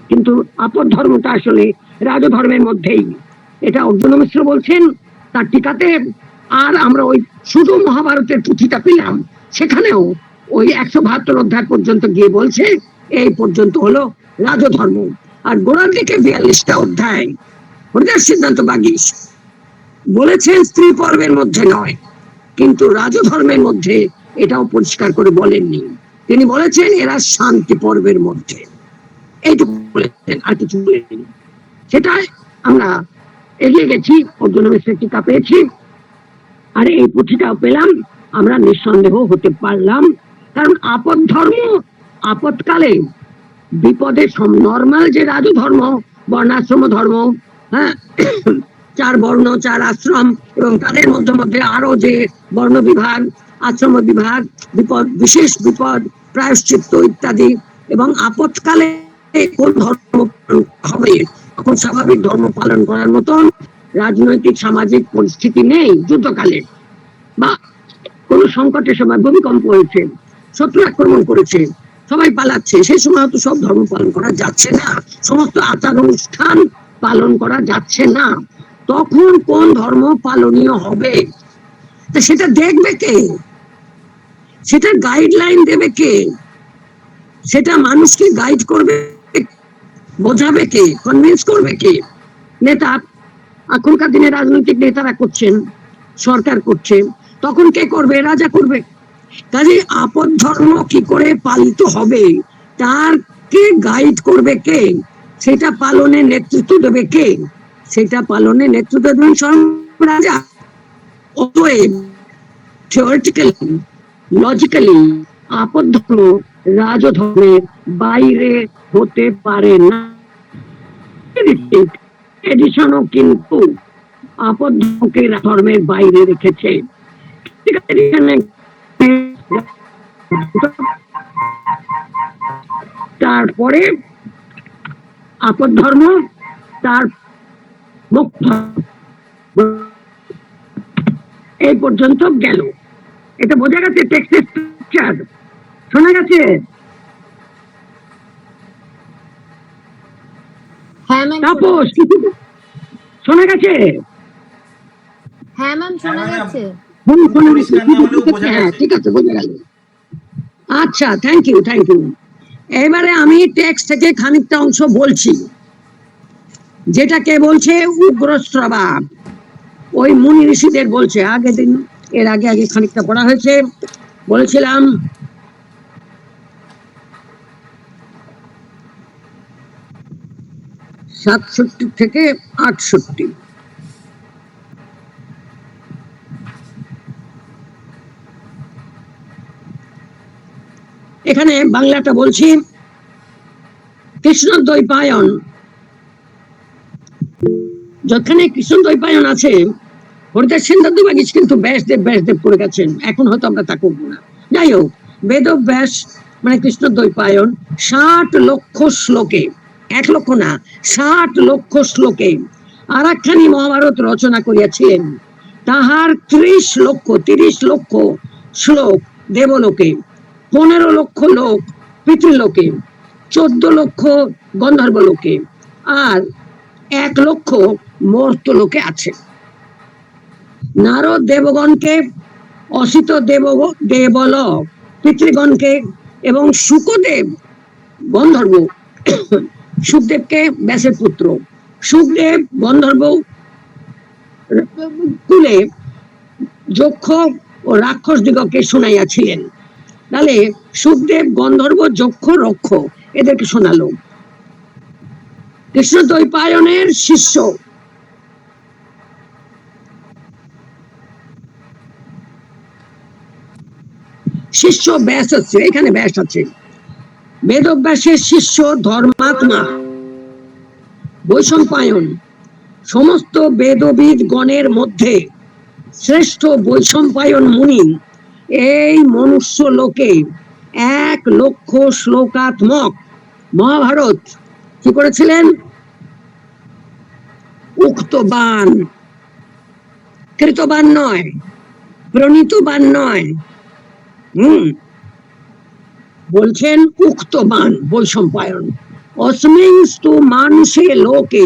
কিন্তু আপদ ধর্মটা আসলে রাজধর্মের মধ্যেই, এটা অর্জুন মিশ্র বলছেন তার টিকাতে। আর আমরা ওই শুধু মহাভারতের পুঁথিটা পেলাম, সেখানেও ওই 172 অধ্যায় পর্যন্ত গিয়ে বলছে এই পর্যন্ত হলো রাজধর্ম। আর গোড়ার দিকে 42টা অধ্যায় হরিদাস সিদ্ধান্ত বাগীশ বলেছেন স্ত্রী পর্বের মধ্যে নয়, কিন্তু রাজধর্মের মধ্যে এটাও পরিষ্কার করে বলেননি। তিনি বলেছেন এরা শান্তি পর্বের মধ্যে, এইটুকু বলেছেন, আর কিছু বলেননি। সেটাই আমরা এগিয়ে গেছি, অর্জুন মিশ্রের টিকা পেয়েছি, আর এই পুঁথিটাও পেলাম, আমরা নিঃসন্দেহ হতে পারলাম। কারণ আপদ ধর্ম আপদকালে বিপদে নর্মাল যে রাজধর্ম বর্ণাশ্রম ধর্ম, হ্যাঁ, 4 বর্ণ 4 আশ্রম এবং তাদের মধ্যে মধ্যে আরো যে বর্ণ বিভাগ, আশ্রম বিভাগ, বিপদ, বিশেষ বিপদ, প্রায়শ্চিত্ত ইত্যাদি, এবং আপদকালে কোন ধর্ম হবে, তখন স্বাভাবিক ধর্ম পালন করার মতন রাজনৈতিক সামাজিক পরিস্থিতি নেই যুদ্ধকালে, বা কোন সংকটের সময় ভূমিকম্প হয়েছে, শত্রু আক্রমণ করেছে, সবাই পালাচ্ছে, সেই সময় তো সব ধর্ম পালন করা যাচ্ছে না, সমস্ত আচার অনুষ্ঠান পালন করা যাচ্ছে না, তখন কোন ধর্ম পালনীয় হবে? তা সেটা দেখবে কে? সেটা গাইডলাইন দেবে কে? সেটা মানুষকে গাইড করবে, বোঝাবে কে, কনভিন্স করবে কে? নেতা, এখনকার দিনে রাজনৈতিক নেতারা করছেন, সরকার করছে, তখন কে করবে? রাজা করবে। কাজে আপদ ধর্ম কি করে পালিত হবে তার কে গাইড করবে কে? সেটা পালনে নেতৃত্ব দেবে কে? সেটা পালনে নেতৃত্ব দেবেন স্বয়ং রাজা। অতএব থিওরিটিক্যালি, লজিক্যালি আপদ ধর্ম রাজধর্মের বাইরে হতে পারে না। এডিশনও কিন্তু আপদ ধর্মকে ধর্মের বাইরে রেখেছে। ঠিক আছে, তারপরে আপদ ধর্ম, তার এই পর্যন্ত গেল। এটা বোঝা গেছে? টেক্সটের স্ট্রাকচার শোনা গেছে? হ্যাঁ ম্যাম, তাপস কিছু শোনা গেছে? হ্যাঁ ম্যাম শোনা হ্যাঁ, যাচ্ছে। হ্যাঁ, ঠিক আছে, বোঝা গেল। আচ্ছা, থ্যাংক ইউ, থ্যাংক ইউ। এবারে আমি টেক্সট থেকে খানিকটা অংশ বলছি, যেটাকে বলছে উগ্রশ্রবা, ওই মুনি ঋষিদের বলছে। আগের দিন, এর আগে আগে খানিকটা পড়া হয়েছে, বলেছিলাম সাতষট্টি থেকে 68। এখানে বাংলাটা বলছি। কৃষ্ণ দ্বৈপায়ন, যেখানে কৃষ্ণ দ্বৈপায়ন আছে, হরিদাস সেনদাদু বাগিচ কিন্তু ব্যাসদেব ব্যাসদেব করে গেছেন, এখন হয়তো আমরা তা করবো না। যাই হোক, বেদ ব্যাস মানে কৃষ্ণ দ্বৈপায়ন 60 লক্ষ শ্লোকে, 1 লক্ষ না, 60 লক্ষ শ্লোকে আর একখানি মহাভারত রচনা করিয়াছিলেন। তাহার 30 লক্ষ শ্লোক দেবলোকে, 15 লক্ষ লোক পিতৃলোকে, 14 লক্ষ গন্ধর্ব লোকে, আর 1 লক্ষ মর্ত্যলোকে আছে। নারদ দেবগণকে, অসিত দেবলোক পিতৃগণকে এবং শুকদেব গন্ধর্ব, সুখদেবকে ব্যাসের পুত্র, সুখদেব গন্ধর্ব কুলে যক্ষ ও রাক্ষস দিগকে শোনাইয়াছিলেন। তাহলে সুখদেব গন্ধর্ব যক্ষ রক্ষ এদেরকে শোনালো। কৃষ্ণ দ্বৈপায়নের শিষ্য ব্যাস আছে, এখানে ব্যাস আছে। বেদব্যাসের শিষ্য ধর্মাত্মা বৈশম্পায়ন সমস্ত বেদবিদ গণের মধ্যে শ্রেষ্ঠ বৈশম্পায়ন মুনি এই মনুষ্য লোকে 1 লক্ষ শ্লোকাত্মক মহাভারত কি করেছিলেন? উক্তবান, কৃতবান নয়, প্রণীতবান নয়, বলছেন উক্তবান বৈশম্পায়ন। অস্মিংস্তু মানুষে লোকে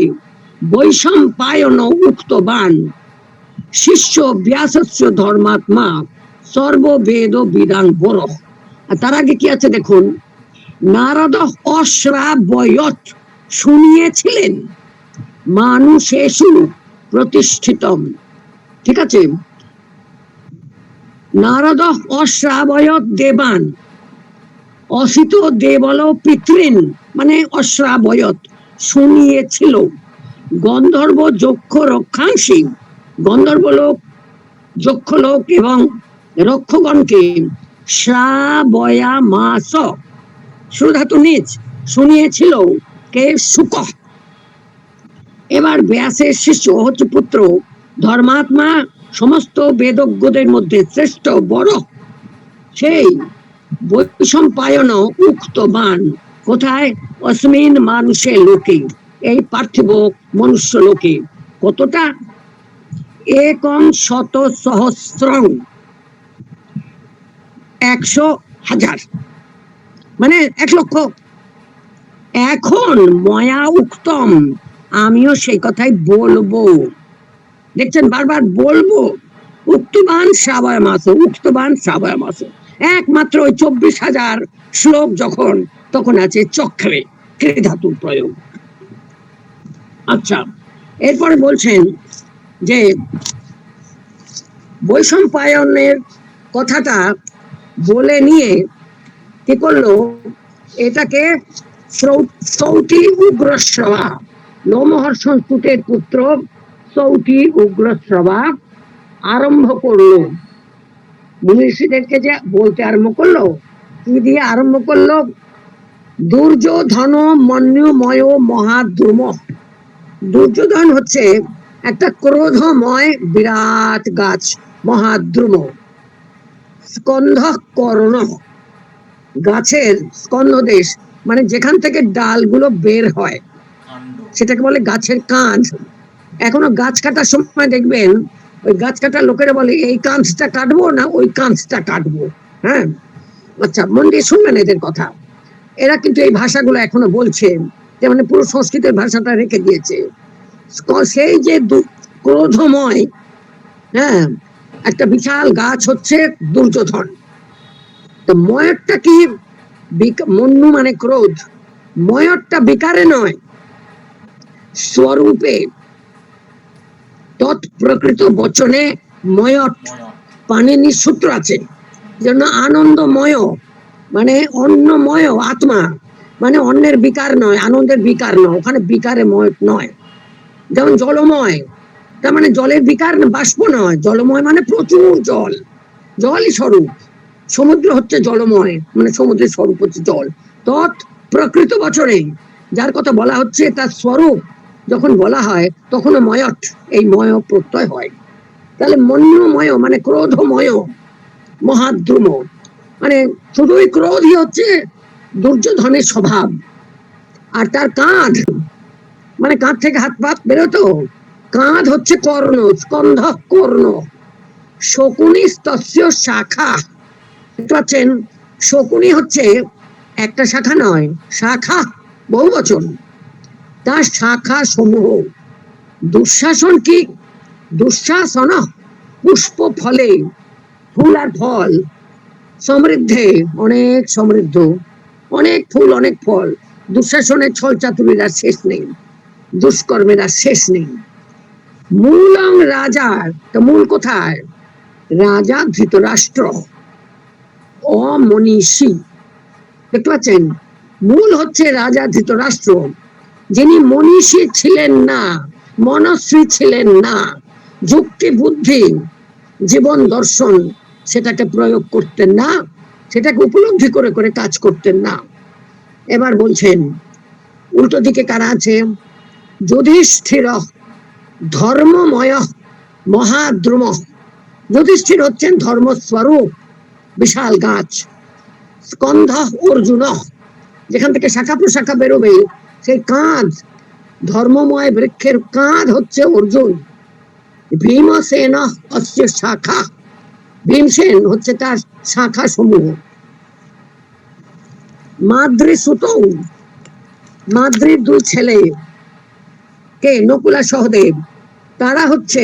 বৈশম্পায়ন উক্তবান শিষ্য ব্যাসস্য ধর্মাত্মা সর্ববেদ বিদাং বরহ। আর তার আগে কি আছে দেখুন, নারদ অশ্রাবয়ত শুনিয়েছিলেন, মানুষেষু প্রতিষ্ঠিতম। ঠিক আছে, নারদ অশ্রাবয়ত দেবান, অসিত দেবল পিতৃন মানে অশ্রাবয়ত শুনিয়েছিল, গন্ধর্ব যক্ষ রক্ষাংশী গন্ধর্ব লোক, যক্ষ লোক এবং রক্ষগণকে শ্রাবয়া মাস শ্রুধাতু নিচ শুনিয়েছিল কে? শুক। এবার ব্যাসের শিষ্য হচ্ছে পুত্র ধর্মাত্মা, সমস্ত বেদজ্ঞদের মধ্যে শ্রেষ্ঠ বড়, সেই বৈশম্পায়ন উক্তবান কোথায়? অস্মিন মানুষে লোকে, এই পার্থিব মনুষ্য লোকে। কতটা? 1 শত সহস্রং, 100,000, মানে 1 লক্ষ। এখন ময়া উক্তম, আমিও সেই কথাই বলবো, দেখছেন বারবার বলবো, উক্তবান শ্রাবয় মাস, উক্তবান শ্রাবয় মাস, একমাত্র ওই 24,000 শ্লোক যখন, তখন আছে চক্রে ক্রে ধাতুর প্রয়োগ। আচ্ছা, এরপরে বলছেন যে বৈশম্পায়নের কথাটা বলে নিয়ে কি করলো, এটাকে সৌতি উগ্রশ্রবা, লোমহর্ষণ সুতের পুত্র সৌতি উগ্রশ্রবা আরম্ভ করলো, মনীষীদেরকে যে বলতে আরম্ভ করলো, কি দিয়ে আরম্ভ করলো, দুর্যোধন মন্যুময় মহাদ্রুম। দুর্যোধন হচ্ছে একটা ক্রোধময় বিরাট গাছ, মহাদ্রুম। স্কন্ধ কর্ণ, গাছের স্কন্ধদেশ, মানে যেখান থেকে ডালগুলো বের হয় কাণ্ড। সেটাকে বলে গাছের কাঁধ। এখনো গাছ কাটার সময় দেখবেন ওই গাছ কাটার লোকেরা বলে এই কাঁধটা কাটবো না ওই কাঁধটা কাটবো। হ্যাঁ, আচ্ছা, মন দিয়ে শুনবেন এদের কথা। এরা কিন্তু এই ভাষাগুলো এখনো বলছে, যে মানে পুরো সংস্কৃতের ভাষাটা রেখে দিয়েছে। সেই যে ক্রোধময়, হ্যাঁ, একটা বিশাল গাছ হচ্ছে দুর্যোধন। তো ময়রটা কি, মন্যু মানে ক্রোধ, ময়রটা বিকারে নয়, স্বরূপে, তৎপ্রকৃত বচনে ময়ট, পাণিনির সূত্র আছে, জন্য আনন্দময় মানে অন্নময় আত্মা, মানে অন্যের বিকার নয়, আনন্দের বিকার নয়, ওখানে বিকারে ময় নয়। যেমন জলময়, তার মানে জলের বিকার বাষ্প নয়, জলময় মানে প্রচুর জল, জলই স্বরূপ। সমুদ্র হচ্ছে জলময়, মানে সমুদ্রের স্বরূপ হচ্ছে জল। তৎ প্রকৃত বচনে, যার কথা বলা হচ্ছে তার স্বরূপ যখন বলা হয় তখনও ময়ট, এই ময় প্রত্যয় হয়। তাহলে মন্যময় মানে ক্রোধময়, মহাদ্রুম মানে শুধুই ক্রোধই হচ্ছে দুর্যোধনের স্বভাব। আর তার কাঁধ, মানে কাঁধ থেকে হাত পাত বেরোতো, কাঁধ হচ্ছে কর্ণ, স্কন্ধ কর্ণ। শকুনি তস্য শাখা, দেখতে পাচ্ছেন, শকুনি হচ্ছে একটা শাখা নয়, শাখা বহু বচন, তার শাখা সমূহ। দুঃশাসন কি, দুঃশাসন পুষ্প ফলে, ফুল আর ফল, সমৃদ্ধে অনেক সমৃদ্ধ, অনেক ফুল অনেক ফল। দুঃশাসনের ছল চাতুরীর আর শেষ নেই, দুষ্কর্মের আর শেষ নেই। মূলং রাজার, তো মূল কোথায়, রাজা ধৃতরাষ্ট্র অমনীষী, দেখতে পাচ্ছেন, মূল হচ্ছে রাজা ধৃতরাষ্ট্র, যিনি মনীষী ছিলেন না, মনস্বী ছিলেন না, যুক্তি বুদ্ধি জীবন দর্শন সেটাকে প্রয়োগ করতেন না, সেটাকে উপলব্ধি করে করে কাজ করতেন না। এবার বলছেন উল্টো দিকে কারা আছে, যুধিষ্ঠির ধর্মময় মহাদ্রুম, যুধিষ্ঠির হচ্ছেন ধর্মস্বরূপ, বিশাল গাছ। স্কন্ধ অর্জুন, যেখান থেকে শাখা প্রশাখা বেরোবে সেই কাঁধ, ধর্মময় বৃক্ষের কাঁধ হচ্ছে অর্জুন। ভীমসেন অস্য শাখা, ভীমসেন হচ্ছে তার শাখা সমূহ। মাদ্রীসুত, মাদ্রির দুই ছেলে কে, নকুলা সহদেব, তারা হচ্ছে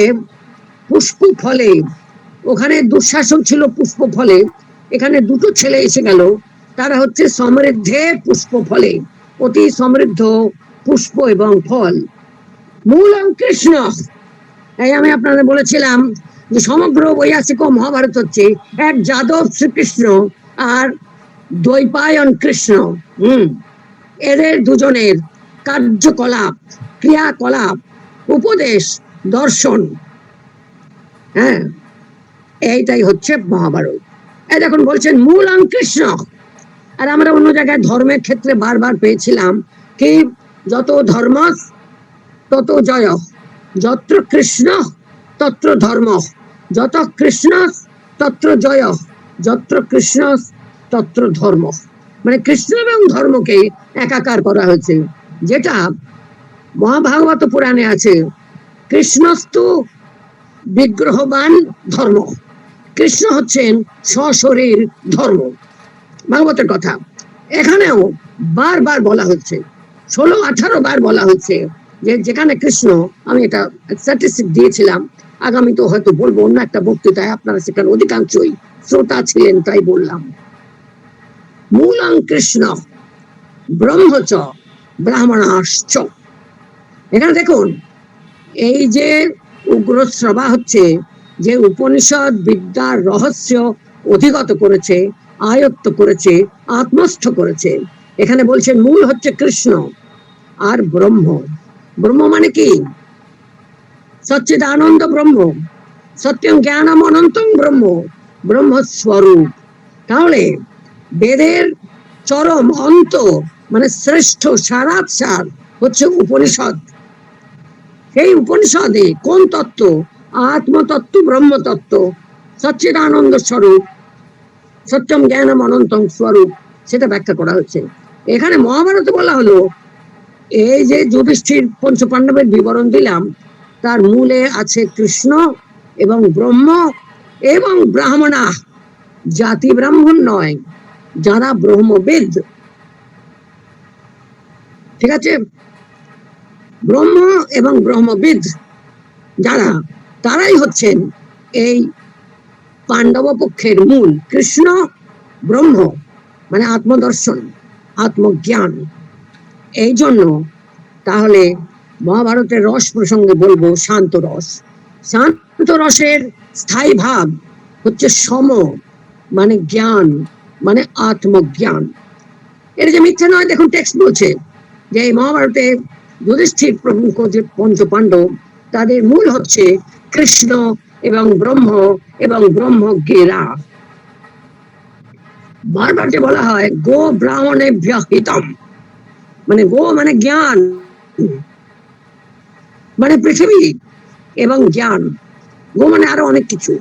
পুষ্প ফলে, ওখানে দুঃশাসন ছিল পুষ্প ফলে, এখানে দুটো ছেলে এসে গেল, তারা হচ্ছে সমৃদ্ধে পুষ্প ফলে, অতি সমৃদ্ধ পুষ্প এবং ফল। মূলং কৃষ্ণ, এই আমি আপনাদের বলেছিলাম যে সমগ্র বৈয়াসিক মহাভারত হচ্ছে এক যাদব শ্রীকৃষ্ণ আর দ্বৈপায়ন কৃষ্ণ। এদের দুজনের কার্যকলাপ, ক্রিয়াকলাপ, উপদেশ, দর্শন, হ্যাঁ, এইটাই হচ্ছে মহাভারত। এই দেখুন বলছেন মূলং কৃষ্ণ। আর আমরা অন্য জায়গায় ধর্মের ক্ষেত্রে বারবার পেয়েছিলাম কি, যত ধর্ম তত জয়, যত্র কৃষ্ণ তত্র ধর্ম, যত কৃষ্ণ তত্র জয়, যত্র কৃষ্ণ তত্র ধর্ম। মানে কৃষ্ণ এবং ধর্মকে একাকার করা হয়েছে, যেটা মহাভাগবত পুরাণে আছে, কৃষ্ণস্তু বিগ্রহবান ধর্ম, কৃষ্ণ হচ্ছেন সশরীর ধর্ম, ভাগবতের কথা। এখানেও বারবার বলা হচ্ছে, 16-18 বার বলা হচ্ছে যে যেখানে কৃষ্ণ, আমি এটা স্ট্যাটিস্টিক দিয়েছিলাম, আগামী তো হয়তো বলবো অন্য একটা বক্তৃতায়, আপনারা সেখানে অধিকাংশই শ্রোতা ছিলেন তাই বললাম। মূলং কৃষ্ণ ব্রহ্মচ ব্রাহ্মণাশ্চ। এখানে দেখুন, এই যে উগ্রশ্রবা হচ্ছে, যে উপনিষদ বিদ্যার রহস্য অধিগত করেছে, আয়ত্ত করেছে, আত্মস্থ করেছে, এখানে বলছেন মূল হচ্ছে কৃষ্ণ আর ব্রহ্ম। ব্রহ্ম মানে কি? সচ্চিদানন্দ ব্রহ্ম, সত্যম জ্ঞানম অনন্তম ব্রহ্ম, ব্রহ্মস্বরূপ। তাহলে বেদের চরম অন্ত মানে শ্রেষ্ঠ সারাৎসার হচ্ছে উপনিষদ। সেই উপনিষদে কোন তত্ত্ব? আত্মতত্ত্ব, ব্রহ্মতত্ত্ব, সচ্চিদানন্দ স্বরূপ, সত্যম জ্ঞানম অনন্তম স্বরূপ, সেটা ব্যাখ্যা করা হচ্ছে। এখানে মহাভারতে বলা হলো, এই যে যুধিষ্ঠির পঞ্চপাণ্ডবের বিবরণ দিলাম, তার মূলে আছে কৃষ্ণ এবং ব্রহ্ম এবং ব্রাহ্মণা, জাতি ব্রাহ্মণ নয়, যারা ব্রহ্মবিদ। ঠিক আছে? ব্রহ্ম এবং ব্রহ্মবিদ যারা, তারাই হচ্ছেন এই পাণ্ডব পক্ষের মূল। কৃষ্ণ ব্রহ্ম মানে আত্মদর্শন, আত্মজ্ঞান। এই জন্য তাহলে মহাভারতের রস প্রসঙ্গে বলবো শান্ত রস। শান্ত রসের স্থায়ী ভাব হচ্ছে সম, মানে জ্ঞান, মানে আত্মজ্ঞান। এটা যে মিথ্যা নয়, দেখুন টেক্সট বলছে যে এই মহাভারতে যুধিষ্ঠির প্রমুখ যে পঞ্চপাণ্ডব, তাদের মূল হচ্ছে কৃষ্ণ এবং ব্রহ্ম এবং ব্রহ্মজ্ঞেরা। বারবার যে বলা হয় গো ব্রাহ্মণেভ্য হিতম, মানে গো মানে জ্ঞান, মানে পৃথিবী এবং জ্ঞান, গো মানে আরো অনেক কিছু।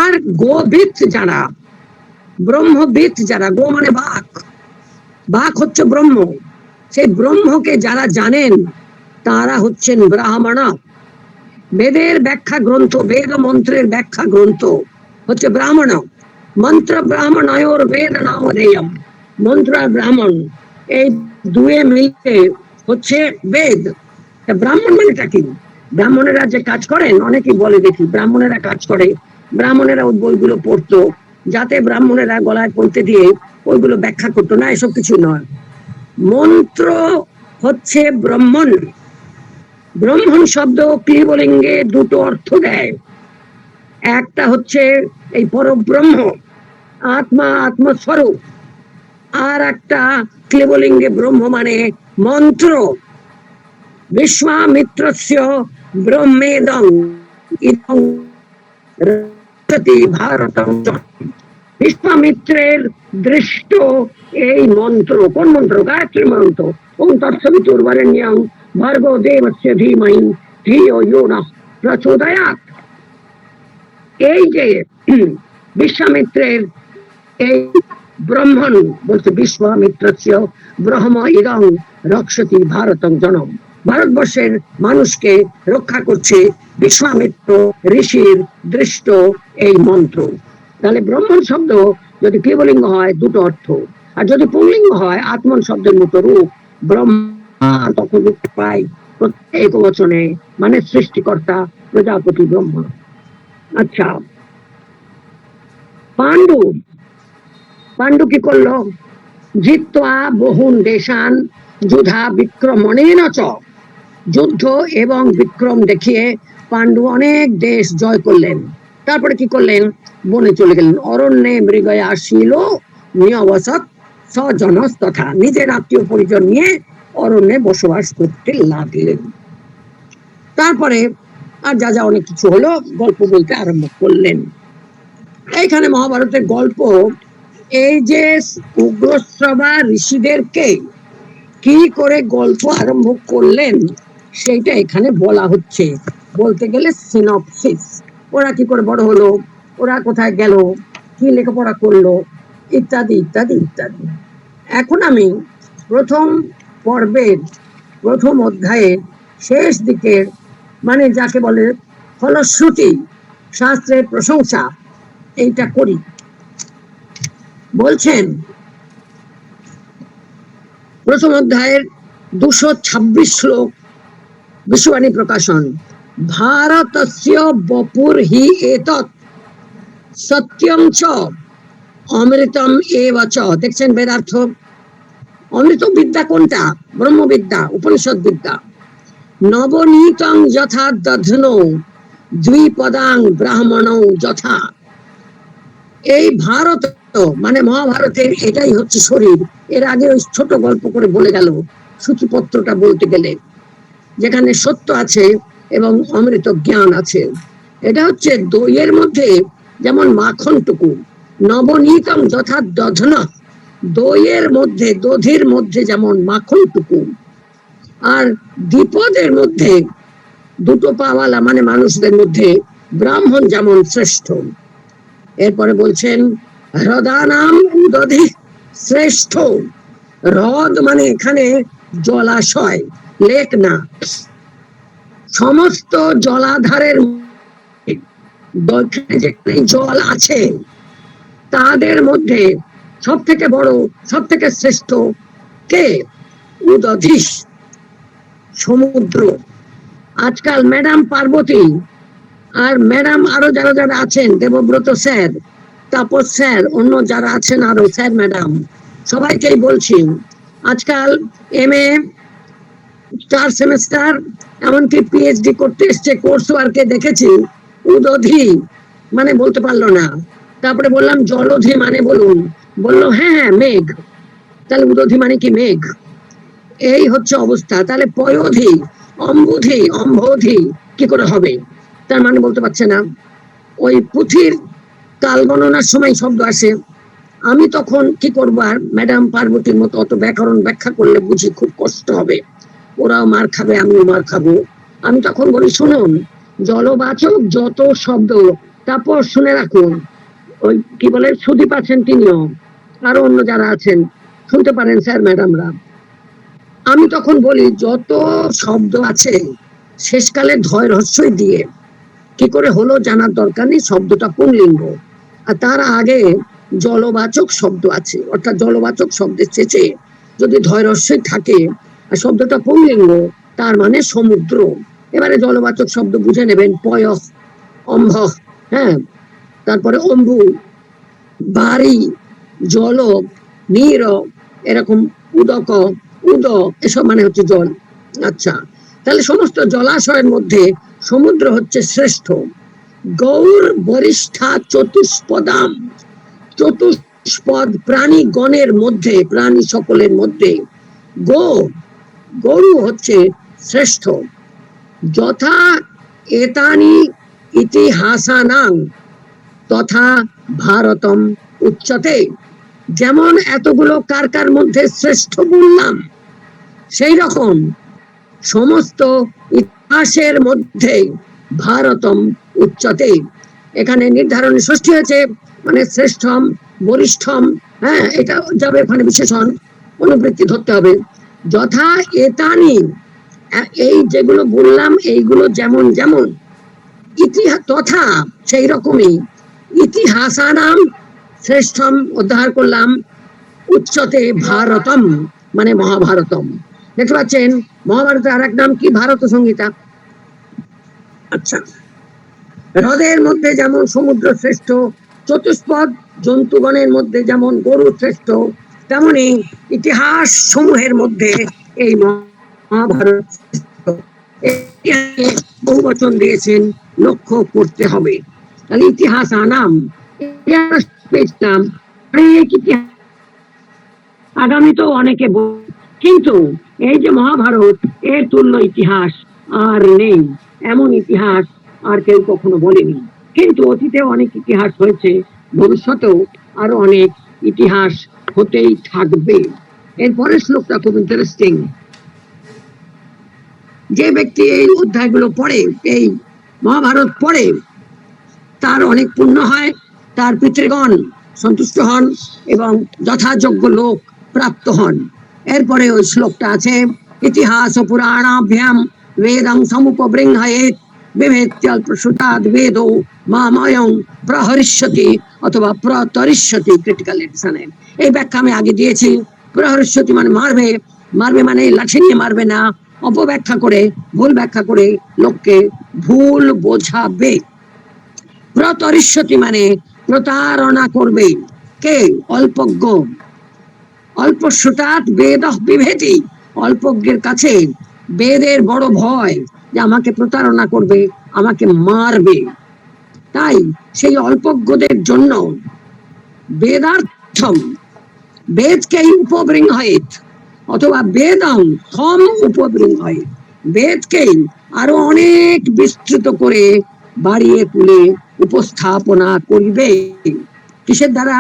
আর গোবিদ যারা, ব্রহ্মবিদ যারা, গো মানে বাক, বাক হচ্ছে ব্রহ্ম, সেই ব্রহ্মকে যারা জানেন তারা হচ্ছেন ব্রাহ্মণ। বেদের ব্যাখ্যা গ্রন্থ, বেদ মন্ত্রের ব্যাখ্যা গ্রন্থ হচ্ছে ব্রাহ্মণ। মন্ত্র ব্রাহ্মণয়োর বেদ নামধেয়ম, মন্ত্র আর ব্রাহ্মণ এই দুয়ে মিলে হচ্ছে বেদ। ব্রাহ্মণ মানেটা কি? ব্রাহ্মণেরা যে কাজ করেন, অনেকেই বলে দেখি ব্রাহ্মণেরা কাজ করে, ব্রাহ্মণেরা ওই বইগুলো পড়তো যাতে ব্রাহ্মণেরা গলায় পড়তে দিয়ে ওইগুলো ব্যাখ্যা করতো না, এসব কিছু নয়। মন্ত্র হচ্ছে ব্রাহ্মণ। ব্রাহ্মণ শব্দ ক্লিবলিঙ্গে দুটো অর্থ দেয়, একটা হচ্ছে এই পরব্রহ্ম, আত্মা, আত্মস্বরূপ, আর একটা ক্লিবলিঙ্গে ব্রহ্ম মানে মন্ত্র। বিশ্বামিত্রস্য ব্রহ্মেদং ইদং রচতি ভারতম। বিশ্বামিত্রের দৃষ্ট এই মন্ত্র, কোন মন্ত্র? গায়ত্রী মন্ত্র। ওম তৎসবিতুর্বরেণ্যং ভর্গো দেবস্য ধীমহি ধিয়ো ইয়ো নঃ প্রচোদয়াৎ। এই যে বিশ্বামিত্রের এই ব্রহ্মণ বলছে, বিশ্বামিত্রস্য ব্রহ্ম ইদং রক্ষতি ভারতং জনম, ভারতবর্ষের মানুষকে রক্ষা করছে বিশ্বামিত্র ঋষির দৃষ্ট এই মন্ত্র। তাহলে ব্রহ্মণ শব্দ যদি ক্লিবলিঙ্গ হয় দুটো অর্থ, আর যদি পুংলিঙ্গ হয় আত্মন শব্দের মতো রূপ ব্রহ্মা, তখন পাই প্রত্যেক বচনে, মানে সৃষ্টিকর্তা প্রজাপতি ব্রহ্মা। আচ্ছা, পাণ্ডু, পাণ্ডু কি করলো? জিত্বা বহুন দেশান যুধা বিক্রমণেন চ, যুদ্ধ এবং বিক্রম দেখিয়ে পাণ্ডু অনেক দেশ জয় করলেন। তারপরে কি করলেন? বনে চলে গেলেন। অরণ্যে মৃগয়া আসিল নিয়বসত স্বজনস তথা, নিজের আত্মীয় পরিজন নিয়ে অরণ্যে বসবাস করতে লাগলেন। তারপরে আর যা যা অনেক কিছু হলো, গল্প বলতে আরম্ভ করলেন। এইখানে মহাভারতের গল্প, এই যে উগ্রশ্রবা ঋষিদেরকে কি করে গল্প আরম্ভ করলেন সেইটা এখানে বলা হচ্ছে। বলতে গেলে সিনপসিস, ওরা কি করে বড় হলো, ওরা কোথায় গেল, কি লেখাপড়া করলো, ইত্যাদি ইত্যাদি ইত্যাদি। এখন আমি প্রথম পর্বের প্রথম অধ্যায়ের শেষ দিকের, মানে যাকে বলে ফলশ্রুতি, শাস্ত্রের প্রশংসা এইটা করি। বলছেন প্রথম অধ্যায়ের 226 শ্লোক, বিশ্ববাণী প্রকাশন, ভারতস্য বপুর হি এতৎ সত্যম চ অমৃতম এব চ। দেখছেন বেদার্থ, অমৃত বিদ্যা কোনটা? ব্রহ্মবিদ্যা, উপনিষদ বিদ্যা। নবনীতং যথা দধ্নো দ্বিপদাং ব্রাহ্মণৌ যথা। এই ভারত মানে মহাভারতের এটাই হচ্ছে শরীর। এর আগে ওই ছোট গল্প করে বলে গেল সূচিপত্রটা বলতে গেলে, যেখানে সত্য আছে এবং অমৃত জ্ঞান আছে। এটা হচ্ছে দইয়ের মধ্যে যেমন মাখনটুকু, নবনীতং যথা দধন, দইয়ের মধ্যে দধির মধ্যে যেমন মাখনটুকু, আর দ্বিপদের মধ্যে দুটো পাওয়ালা মানে মানুষদের মধ্যে ব্রাহ্মণ যেমন শ্রেষ্ঠ। এরপরে বলছেন হ্রদানাম দধি শ্রেষ্ঠ। হ্রদ মানে এখানে জলাশয়, লেক না। সমস্ত জলাধারের যেখানে জল আছে তাদের মধ্যে সব থেকে বড়, সব থেকে শ্রেষ্ঠ কে? উদধিস, সমুদ্র। আজকাল ম্যাডাম পার্বতী আর ম্যাডাম আরো যারা যারা আছেন, দেবব্রত স্যার, তাপস স্যার, অন্য যারা আছেন আরো স্যার ম্যাডাম, সবাইকেই বলছি আজকাল MA 4 সেমেস্টার এমনকি PhD করতে এসছে, কোর্স ওয়ার্কে দেখেছি উদধি মানে বলতে পারলো না। তারপরে বললাম জলধি মানে বলুন, বললো হ্যাঁ হ্যাঁ মেঘ। তাহলে উদধি মানে কি? মেঘ। এই হচ্ছে অবস্থা। তাহলে পয়োধি, অম্বুধি, অম্বোধি কি করে হবে? তার মানে বলতে পারছে না। ওই পুঁথির কাল গণনার সময় শব্দ আসে, আমি তখন কি করবো? আর ম্যাডাম পার্বতীর মতো অত ব্যাকরণ ব্যাখ্যা করলে বুঝি খুব কষ্ট হবে, ওরাও মার খাবে, আমিও মার খাবো। আমি তখন বলি শুনুন, জলবাচক যত শব্দ, তারপর শুনে রাখুন, ওই কি বলে সুদীপ আছেন তিনিও, আরো অন্য যারা আছেন শুনতে পারেন স্যার ম্যাডামরা। আমি তখন বলি যত শব্দ আছে শেষকালে ধয় রহস্যই দিয়ে কি করে হলো জানার দরকার নেই, শব্দটা পুংলিঙ্গ। আর তার আগে জলবাচক শব্দ আছে, অর্থাৎ জলবাচক শব্দের শেষে যদি ধয় রহস্যই থাকে আর শব্দটা পুংলিঙ্গ, তার মানে সমুদ্র। এবারে জলবাচক শব্দ বুঝে নেবেন, পয়, অম্ভ, হ্যাঁ, তারপরে অম্বু, বাড়ি, জল, নীর, এরকম উদক, উদ, এসব মানে হচ্ছে জল। আচ্ছা, তাহলে সমস্ত জলাশয়ের মধ্যে সমুদ্র হচ্ছে শ্রেষ্ঠ। গৌর বরিষ্ঠা চতুষ্পদাম, চতুষ্পদ প্রাণী গণের মধ্যে, প্রাণী সকলের মধ্যে গরু হচ্ছে শ্রেষ্ঠ। যথা এতানি ইতিহাসানাং তথা ভারতম উচ্চতে। যেমন এতগুলো কার কার মধ্যে শ্রেষ্ঠ বললাম, সেই রকম সমস্ত ইতিহাসের মধ্যে ভারতম উচ্চতে। এখানে নির্ধারণ ষষ্ঠী হয়েছে, মানে শ্রেষ্ঠম, বরিষ্ঠম, হ্যাঁ, এটা যাবে ওখানে বিশেষণ, অনুবৃত্তি ধরতে হবে। যথা এতানি, এই যেগুলো বললাম এইগুলো যেমন যেমন, ইতিহাস তথা সেই রকমই, ইতিহাসানাম শ্রেষ্ঠম উদ্ধার করলাম, উচ্চতে ভারতম মানে মহাভারতম। দেখতে পাচ্ছেন মহাভারতের আর এক নাম কি? ভারত সংহিতা। আচ্ছা, হ্রদের মধ্যে যেমন সমুদ্র শ্রেষ্ঠ, চতুষ্পদ জন্তুগণের মধ্যে যেমন গরু শ্রেষ্ঠ, তেমনি ইতিহাস সমূহের মধ্যে এই মহাভারত শ্রেষ্ঠ। বহু বচন দিয়েছেন, লক্ষ্য করতে হবে। তাহলে ইতিহাস আনাম, পেয়েছিলাম আগামী তো অনেকে, কিন্তু এই যে মহাভারত, এর তুল্য ইতিহাস আর নেই, এমন ইতিহাস আর কেউ কখনো বলেনি। কিন্তু অতীতে অনেক ইতিহাস হয়েছে, ভবিষ্যতেও আরো অনেক ইতিহাস হতেই থাকবে। এরপরের শ্লোকটা খুব ইন্টারেস্টিং। যে ব্যক্তি এই অধ্যায়গুলো পড়ে, এই মহাভারত পড়ে, তার অনেক পুণ্য হয়, তার পিতৃগণ সন্তুষ্ট হন এবং যথাযোগ্য লোক প্রাপ্ত হন। এরপরে ওই শ্লোকটা আছে, ইতিহাস পুরাণাভ্যাম বেদং সমুপবৃংহয়েৎ বিভেত্যল্পশ্রুতাদ বেদো মাময়ং প্রহরিষ্যতি অথবা প্রতরিষ্যতি, ক্রিটিক্যাল এডিশনে। এই ব্যাখ্যা আমি আগে দিয়েছি। প্রহরিষ্যতি মানে মারবে, মারবে মানে লাঠি নিয়ে মারবে না, অপব্যাখ্যা করে, ভুল ব্যাখ্যা করে লোককে ভুল বোঝাবে। প্রতরিষ্যতি মানে প্রতারণা করবে। কে? অল্পজ্ঞ। অল্পশ্রুতাৎ বেদ বিভেতি, অল্পজ্ঞের কাছে বেদের বড় ভয় যে আমাকে প্রতারণা করবে, আমাকে মারবে। তাই সেই অল্পজ্ঞদের জন্য বেদার্থম, বেদকেই উপবৃংহয়েত অথবা বেদং থম উপবৃংহয়েত, বেদকেই আরো অনেক বিস্তৃত করে বাড়িয়ে তুলে উপস্থাপনা করিবে। কিসের দ্বারা?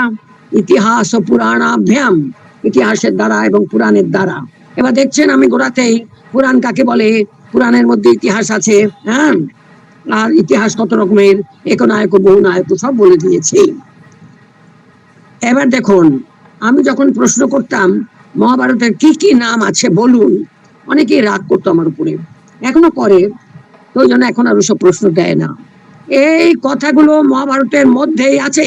ইতিহাস ও পুরাণাভ্যাম, ইতিহাসের দ্বারা এবং পুরাণের দ্বারা। এবার দেখছেন আমি গোড়াতেই পুরাণ কাকে বলে, পুরাণের মধ্যে ইতিহাস আছে, হ্যাঁ, আর ইতিহাস কত রকমের, একনায়ক বহুনায়ক সব বলে দিয়েছি। এবার দেখুন, আমি যখন প্রশ্ন করতাম মহাভারতের কি কি নাম আছে বলুন, অনেকেই রাগ করতো আমার উপরে, এখনো করে, তো ওই জন্য এখন আর ওসব প্রশ্ন দেয় না। এই কথাগুলো মহাভারতের মধ্যেই আছে,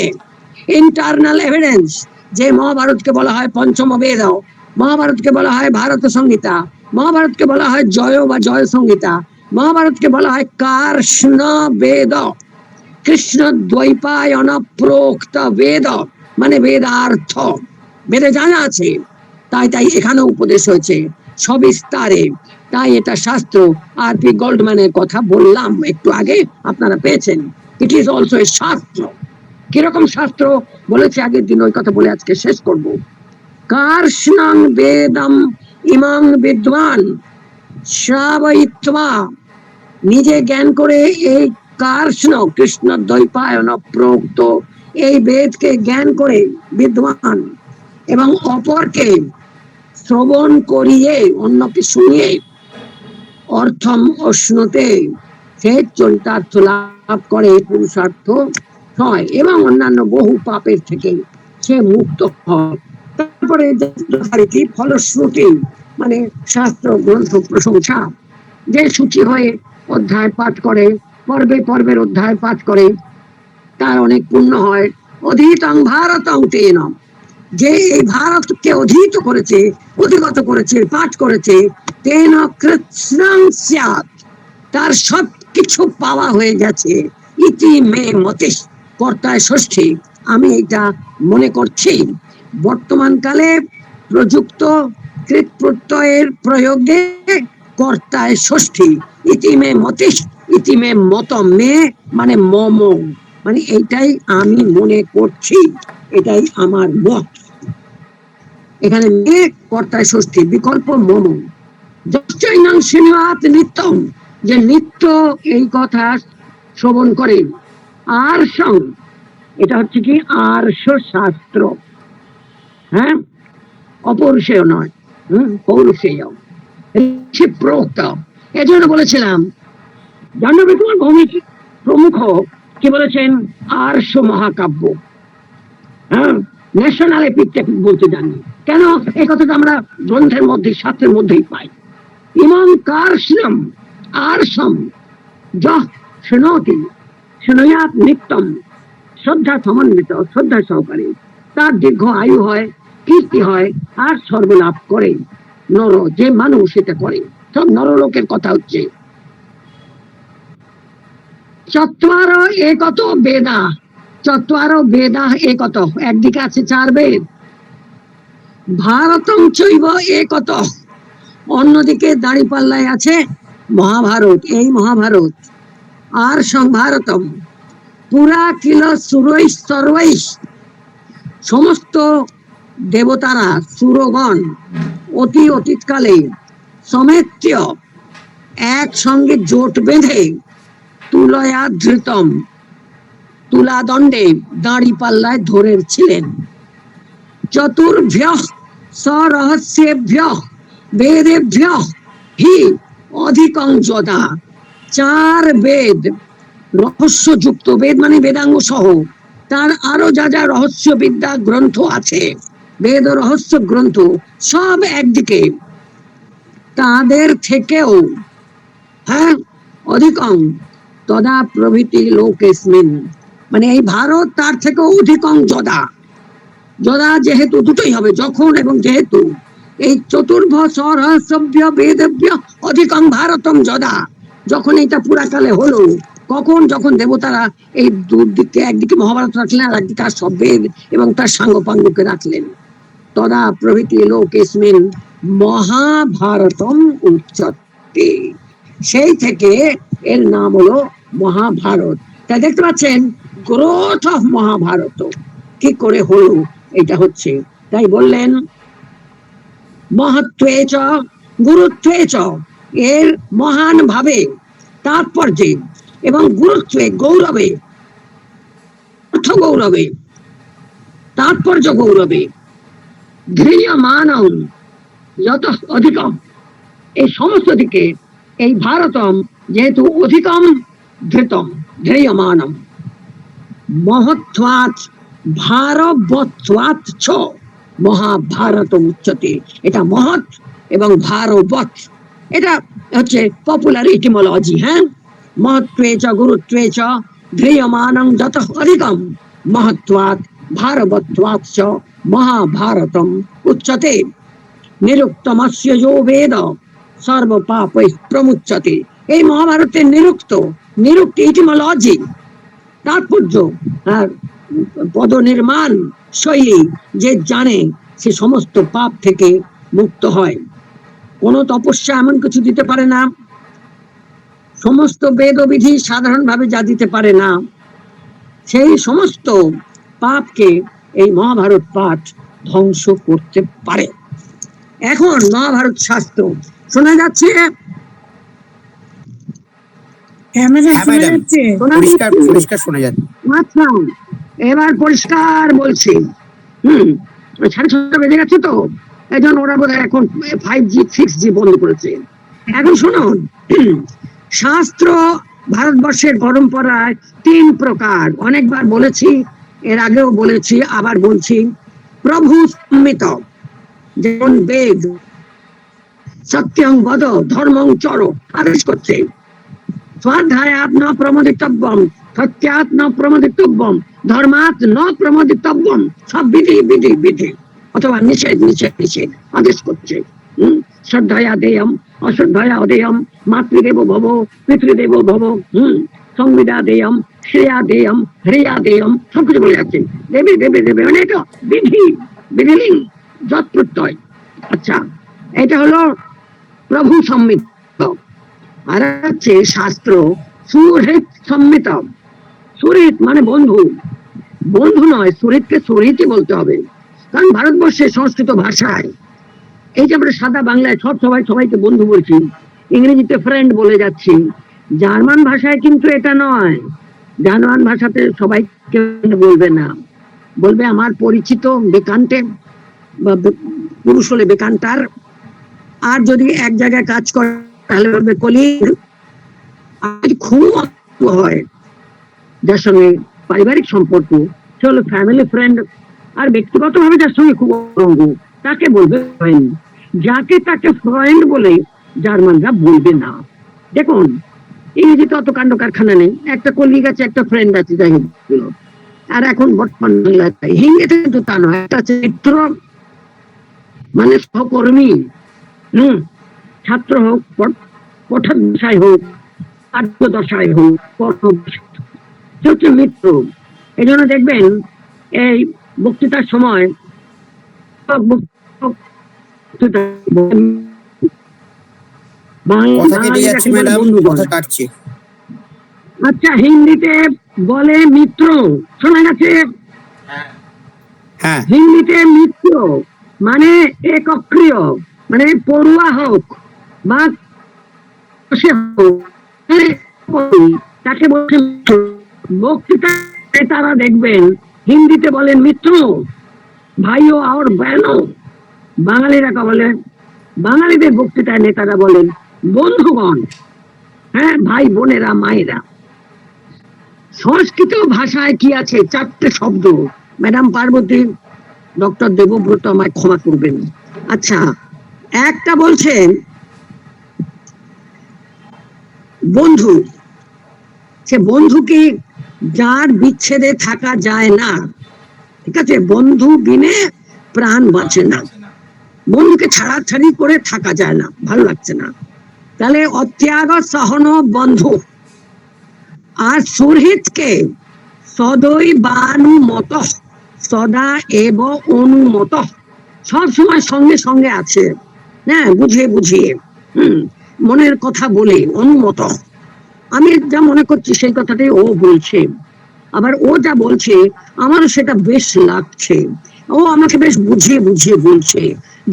ইন্টারনাল এভিডেন্স, যে মহাভারতকে বলা হয় পঞ্চম বেদ, মহাভারতকে বলা হয় ভারত সংহিতা, মহাভারতকে বলা হয় জয় বা জয় সংহিতা, মহাভারতকে বলা হয় কার্ষ্ণ বেদ, কৃষ্ণ দ্বৈপায়ন প্রোক্ত বেদ মানে বেদার্থ, বেদে জানা আছে। তাই তাই এখানে উপদেশ হয়েছে সবিস্তারে। তাই এটা শাস্ত্র। আর পি গোল্ডম্যানের কথা বললাম একটু আগে, আপনারা পেয়েছেন। ইট ইজ অলসো এ শাস্ত্র। কিরকম শাস্ত্র বলেছে আগের দিন, ওই কথা বলে আজকে শেষ করব। কার্ষ্ণং বেদম ইমাং বিদ্বান শ্রাবয়িত্বা, নিজে জ্ঞান করে এই কার্ষ্ণ কৃষ্ণ দ্বৈপায়ন প্রোক্ত এই বেদকে জ্ঞান করে বিদ্বান এবং অপরকে শ্রবণ করিয়ে, অন্যকে শুনিয়ে অর্থম অশ্নুতে সে চরিতার্থ লাভ করে, পুরুষার্থ হয় এবং অন্যান্য বহু পাপের থেকে সে মুক্ত হয়। তারপরে কি ফলশ্রুতি মানে শাস্ত্র গ্রন্থ প্রশংসা, যে সূচি হয়ে অধ্যায় পাঠ করে, পর্বে পর্বের অধ্যায় পাঠ করে, তার অনেক পুণ্য হয়। অধীতং ভারতং তেন, যে এই ভারতকে অধীত করেছে, অধিগত করেছে, পাঠ করেছে, তেন কৃৎস্নং স্যাৎ, তার সব কিছু পাওয়া হয়ে গেছে। ইতি মে মতিস, কর্তায় ষষ্ঠী, আমি এটা মনে করছি। বর্তমান কালে প্রযুক্ত কৃত প্রত্যয়ের প্রয়োগে কর্তায় ষষ্ঠী, ইতি মে মতিস, ইতি মে মতম, মে মানে মম, মানে এইটাই আমি মনে করছি, এটাই আমার মত। এখানে মে কর্তায় ষষ্ঠী, বিকল্প মম। যশ্চৈনং শ্রীনিবাত নিত্যম, যে নিত্য এই কথা শ্রবণ করে। আর সং, এটা হচ্ছে কি আর্ষ শাস্ত্র, হ্যাঁ, অপৌরুষেয় নয়, পৌরুষেয়, ঋষি প্রোক্ত। এজন্য বলেছিলাম জাহ্নবী কুমার ভৌমিক প্রমুখ কি বলেছেন, আর্ষ মহাকাব্য, হ্যাঁ, ন্যাশনাল এপিক বলতে জানি। কেন? এই কথাটা আমরা গ্রন্থের মধ্যে, শাস্ত্রের মধ্যেই পাই। ইমং কার্ষ্ণম আর্ষম যহ শৃণোতি শৃণুয়াত নিত্যম, শ্রদ্ধা সমন্বিত, শ্রদ্ধা সহকারে, তার দীর্ঘ আয়ু হয়, কীর্তি হয়, আর সর্বলাভ করে। নর, যে মানুষ এটা করে, সব নরলোকের কথা হচ্ছে। চত্বারো একত বেদা, চত্বারো বেদা একত, একদিকে আছে 4 বেদ, ভারতং চৈব একত, অন্যদিকে দাঁড়িপাল্লায় আছে মহাভারত, এই মহাভারত। আর সংভারতম পুরা কিল সুরৈ সর্বৈশ, সমস্ত দেবতারা সুরগণ অতি অতীতকালে সমেত্য একসঙ্গে জোট বেঁধে তুলয়া ধৃতম, তুলাদণ্ডে দাঁড়িপাল্লায় ধরেছিলেন। চতুর্ভ্যঃ সরহস্যেভ্যঃ বেদেভ্যঃ হি অধিকং যদা, 4 বেদ রহস্যযুক্ত, বেদ মানে বেদাঙ্গ সহ, তার আরো যা যা রহস্য বিদ্যা গ্রন্থ আছে, বেদ রহস্য গ্রন্থ সব একদিকে, তাদের থেকেও, হ্যাঁ, অধিকং তদা প্রভৃতি লোকেস্মিন, মানে এই ভারত তার থেকে অধিকং যদা, যদা যেহেতু দুটোই হবে, যখন এবং যেহেতু, এই চতুর্ভ সহস্রভ্য বেদভ্য অধিকং ভারতম যদা, যখন এটা পুরাকালে হলো, কখন, যখন দেবতারা এই দুদিকে, একদিকে মহাভারত রাখলেন আর একদিকে আর সব বেদ এবং তার সাঙ্গপাঙ্গকে রাখলেন। তদা প্রভৃতি লোকেস্মিন মহাভারতম উচ্চতে, সেই থেকে এর নাম হলো মহাভারত। তাই দেখতে পাচ্ছেন গ্রোথ অফ মহাভারত কি করে হলো, এটা হচ্ছে, তাই বললেন মহত্বে চ গুরুত্বে চ, এর মহান ভাবে, তাৎপর্যে এবং গুরুত্বে, গৌরবে, অর্থ গৌরবে, তাৎপর্য গৌরবে, ধ্রিয়মানম যত অধিকম, এই সমস্ত দিকে এই ভারতম যেহেতু অধিকম ধৃতম ধ্রেয়মানম, মহত্বাৎ ভারবৎবাৎ ছ মহাভারত উচ্চতে, এটা মহৎ এবং ভারবৎ, এটা হচ্ছে পপুলার ইটিমোলজি। হ্যাঁ, মহত্বে চ গুরুত্বে চ ধ্রেয়মানং যত অধিকম মহত্বাৎ ভারবৎবাৎ চ মহাভারতম উচ্চতে, নিরুক্তমস্য যো বেদ সর্ব পাপৈ প্রমুচ্যতে। এই মহাভারতের নিরুক্ত ইটিমোলজি, তাৎপর্য আর পদ নির্মাণ শৈলী যে জানে, সে সমস্ত পাপ থেকে মুক্ত হয়। কোন তপস্যা এমন কিছু দিতে পারে না, সমস্ত বেদবিধি সাধারণভাবে যা দিতে পারে না, সেই সমস্ত পাপকে এই মহাভারত পাঠ ধ্বংস করতে পারে। এখন মহাভারত শাস্ত্র শোনা যাচ্ছে? হ্যাঁ ম্যাডাম, পরিষ্কার যাচ্ছে? পরিষ্কার শোনা যাচ্ছে। আচ্ছা, এবার পরিষ্কার বলছি। 6:30 বেজে গেছে তো, এই জন্য ওরা বোধ হয় এখন 5G 6G বন্ধ করেছে। এখন শুনুন, শাস্ত্র ভারতবর্ষের পরম্পরায় 3 প্রকার, অনেকবার বলেছি, এর আগেও বলেছি, আবার বলছি। প্রভু সম্মিত, যেমন বেদ সত্যং বদ ধর্মং চর আদেশ করছে, স্বাধ্যায়াৎ ন প্রমোদিতব্যম, সত্যাৎ ন প্রমোদিতব্যম, ধর্মাৎ ন প্রমোদিতব্যম, সব বিধি বিধি বিধি অথবা নিষেধ নিষেধ নিষেধ আদেশ করছে। শ্রদ্ধায়া দেয়ম অশ্রদ্ধায়া অদেয়ম, মাতৃদেব ভব পিতৃদেব ভব, সংবিদা দেয়ম শ্রেয়া দেয়ম হ্রেয়া দেয়ম, সবকিছু বলে যাচ্ছে। দেবে দেবে দেবে, মানে এটা বিধি, বিধিলিং যৎ প্রত্যয়। আচ্ছা, এটা হলো প্রভু সম্মিত। আর হচ্ছে শাস্ত্র সুহৃত সম্মিত। সুহৃত মানে বন্ধু, বন্ধু নয়, সুহৃতকে সুহৃতই বলতে হবে। কারণ ভারতবর্ষের সংস্কৃত ভাষায়, এই যে আমরা সাদা বাংলায় সবাইকে বন্ধু বলছি, ইংরেজিতে ফ্রেন্ড বলে যাচ্ছি, জার্মান ভাষায় কিন্তু এটা নয়। জার্মান ভাষাতে সবাইকে বলবে না, বলবে আমার পরিচিত বেকান্টে, বা পুরুষ হলে বেকান্টার, আর যদি এক জায়গায় কাজ করে তাহলে বলবে কলিগ। আর খুব হয় যার সঙ্গে পারিবারিক সম্পর্ক, সে হলো ফ্যামিলি ফ্রেন্ড। আর ব্যক্তিগত ভাবে যার সঙ্গে খুব অঙ্গ, তাকে বলবে ফ্রেন্ড। যাকে তাকে ফ্রেন্ড বলে জার্মানরা বলবে না। দেখুন, ইংরেজিতে অত কাণ্ড কারখানা নেই, একটা কলিগ আছে, একটা ফ্রেন্ড আছে, যাই হোক। আর এখন বর্তমান বাংলায় হিন্দিতে কিন্তু তা নয়, একটা আছে মিত্র, মানে সহকর্মী, ছাত্র হোক, পঠন দশায় হোক, আত্ম দশায় হোক, হচ্ছে মিত্র। এই জন্য দেখবেন এই বক্তৃতার সময় আচ্ছা, হিন্দিতে বলে মিত্র, শোনা গেছে? হিন্দিতে মিত্র মানে একক্রিয়, মানে পড়ুয়া হোক বা তাকে বলছে। বক্তৃতা তারা দেখবেন হিন্দিতে বলেন মিত্র, ভাইও আর বেনো। বাঙালিরা বলে, বাঙালিদের বক্তৃতায় নেতারা বলেন বন্ধুগণ, হ্যাঁ, ভাই বোনেরা মায়েরা। সংস্কৃত ভাষায় কি আছে? 4টে শব্দ। ম্যাডাম পার্বতী, ডক্টর দেবব্রত আমায় ক্ষমা করবেন। আচ্ছা, একটা বলছেন বন্ধু, সে বন্ধুকে যার বিচ্ছেদে থাকা যায় না, ঠিক আছে, বন্ধু বিনে প্রাণ বাঁচে না, বন্ধুকে ছাড়াছাড়ি করে থাকা যায় না, ভালো লাগছে না, তাহলে অত্যাগ সহন বন্ধু। আর সুহৃদকে সদৈ বানুমত সদা এব অনুমত, সব সময় সঙ্গে সঙ্গে আছে, হ্যাঁ, বুঝিয়ে বুঝিয়ে মনের কথা বলে অনুমত। আমি যা মনে করছি সেই কথাটাই ও বলছে, আবার ও যা বলছে আমারও সেটা বেশ লাগছে, ও আমাকে বেশ বুঝিয়ে বুঝিয়ে বলছে,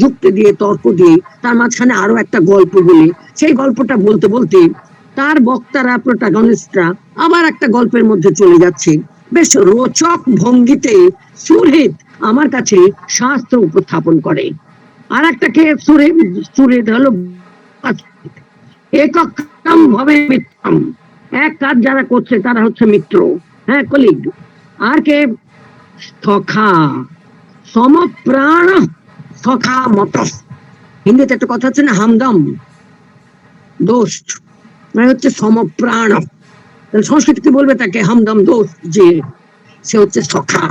যুক্তি দিয়ে তর্ক দিয়ে, তার মাঝখানে আরো একটা গল্প বলে, সেই গল্পটা বলতে বলতে তার বক্তারা প্রোটাগনিস্টরা আবার একটা গল্পের মধ্যে চলে যাচ্ছে। বেশ রোচক ভঙ্গিতে সুহৃদ আমার কাছে শাস্ত্র উপস্থাপন করে। আর একটাকে সুহৃদ হলো একম ভাবে মিত্রম, এক কাজ যারা করছে তারা হচ্ছে মিত্র, হ্যাঁ, কলিগ। আর কে সখা, সমপ্রাণ সখা মত। হিন্দিতে একটা কথা আছে না, হামদম দোস্ত, মানে হচ্ছে সমপ্রাণ। সংস্কৃত কি বলবে তাকে? হামদম দোস্ত, যে সে হচ্ছে সখা,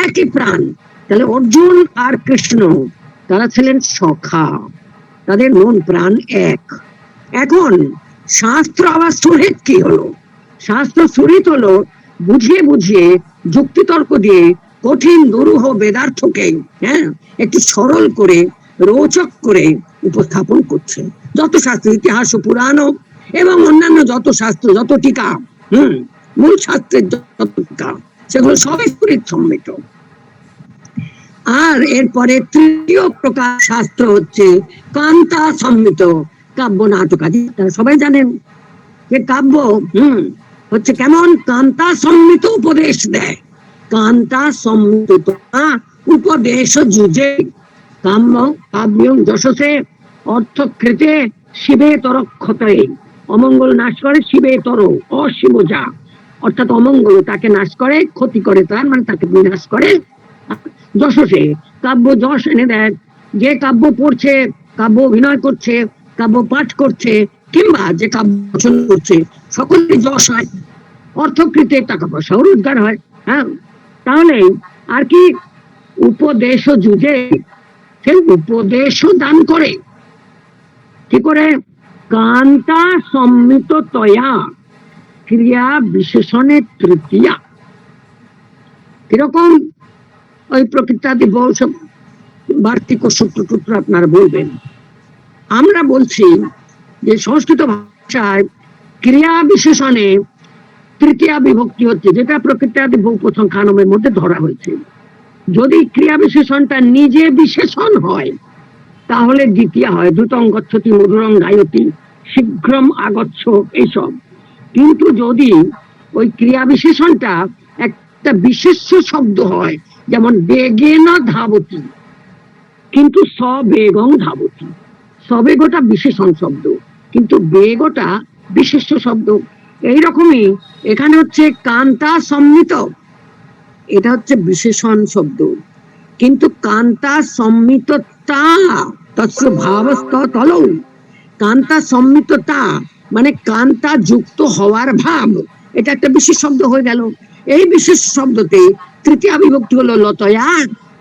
একই প্রাণ। তাহলে অর্জুন আর কৃষ্ণ তারা ছিলেন সখা, তাদের মন প্রাণ এক। এখন শাস্ত্র আবার সুহৃদ কি হলো? শাস্ত্র সুহৃদ হলো বুঝিয়ে বুঝিয়ে যুক্তিতর্ক দিয়ে কঠিন দুরূহ বেদার্থকে, হ্যাঁ, একটু সরল করে রোচক করে উপস্থাপন করছে। যত শাস্ত্র, ইতিহাস ও পুরাণ এবং অন্যান্য যত শাস্ত্র, যত টিকা, মূল শাস্ত্রের যত টিকা, সেগুলো সবই সুহৃদ সম্মিত। আর এরপরে তৃতীয় প্রকার শাস্ত্র হচ্ছে কান্তা সম্মিত কাব্য নাটক আদি। তারা সবাই জানেন যে কাব্য হচ্ছে কেমন, কান্তা সম্মিত উপদেশ দেয়, কান্তা সম্মিত উপদেশ যুজে কাম্য কাব্য যশসে অর্থকৃতে শিবে তরক্ষতে, অমঙ্গল নাশ করে শিবে তর, অশিব যা, অর্থাৎ অমঙ্গল তাকে নাশ করে, ক্ষতি করে তার, মানে তাকে বিনাশ করে। যশসে কাব্য যশ এনে দেয়, যে কাব্য পড়ছে, কাব্য অভিনয় করছে, কাব্য পাঠ করছে, কিংবা যে কাব্য রচনা করছে, সকলেই যশ হয়, অর্থকৃতে টাকা পয়সাও রোজগার হয়। হ্যাঁ, তাহলে আর কি উপদেশ যুজে, সে উপদেশও দান করে। কি করে? কান্তা সম্মিত তয়া ক্রিয়া বিশেষণে তৃতীয়া। কিরকম? ওই প্রকৃতাদি সব বার্তিক সূত্র টুত্র আপনারা বলবেন। আমরা বলছি যে সংস্কৃত ভাষায় ক্রিয়া বিশেষণে তৃতীয়া বিভক্তি হচ্ছে, যেটা প্রকৃতাদি বহুপ্রসংখ্যানমের মধ্যে ধরা হয়েছে। যদি ক্রিয়া বিশেষণটা নিজে বিশেষণ হয় তাহলে দ্বিতীয় হয়, দ্রুতং গচ্ছতি, মধুরং গায়তি, শীঘ্রম আগচ্ছ, এইসব। কিন্তু যদি ওই ক্রিয়া বিশেষণটা একটা বিশেষ্য শব্দ হয়, যেমন বেগেন ধাবতি, কিন্তু সবেগং ধাবতি, সবেগটা বিশেষণ শব্দ কিন্তু বেগটা বিশেষ্য শব্দ। এইরকমই এখানে হচ্ছে কান্তা সম্মিত, এটা হচ্ছে বিশেষণ শব্দ, কিন্তু কান্তা সম্মিততা তৎস ভাবস্থ তলৌ, কান্তা সম্মিততা মানে কান্তা যুক্ত হওয়ার ভাব, এটা একটা বিশেষ শব্দ হয়ে গেল। এই বিশেষ শব্দতে তৃতীয় বিভক্তি হলো লতয়া,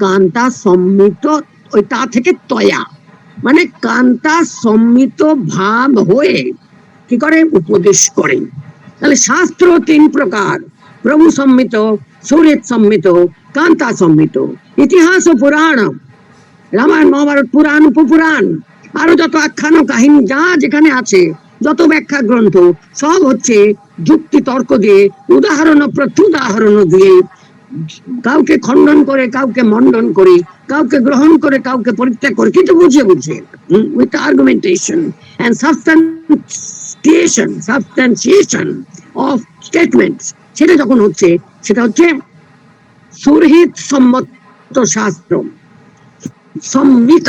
কান্তা সম্মিত, ওই তা থেকে তয়া, মানে কান্তা সম্মিত ভাব হয়ে কি করে? উপদেশ করে। তাহলে শাস্ত্র তিন প্রকার, প্রভু সম্মিত, সুহৃদ সম্মিত, কান্তা সম্মিত। ইতিহাস ও পুরাণ, রামায়ণ মহাভারত পুরাণ উপপুরাণ, আরো যত আখ্যান কাহিনী যা যেখানে আছে, যত ব্যাখ্যা গ্রন্থ, সব হচ্ছে যুক্তি তর্ক দিয়ে, উদাহরণ ও প্রত্যুদাহরণ দিয়ে, কাউকে খণ্ডন করে, কাউকে মন্ডন করে, কাউকে গ্রহণ করে, কাউকে পরিত্যাগ করে, কিন্তু বুঝে বুঝে, with argumentation and substantiation of statements, সেটা যখন হচ্ছে সেটা হচ্ছে সুহৃদ সম্মত শাস্ত্র সম্মিত।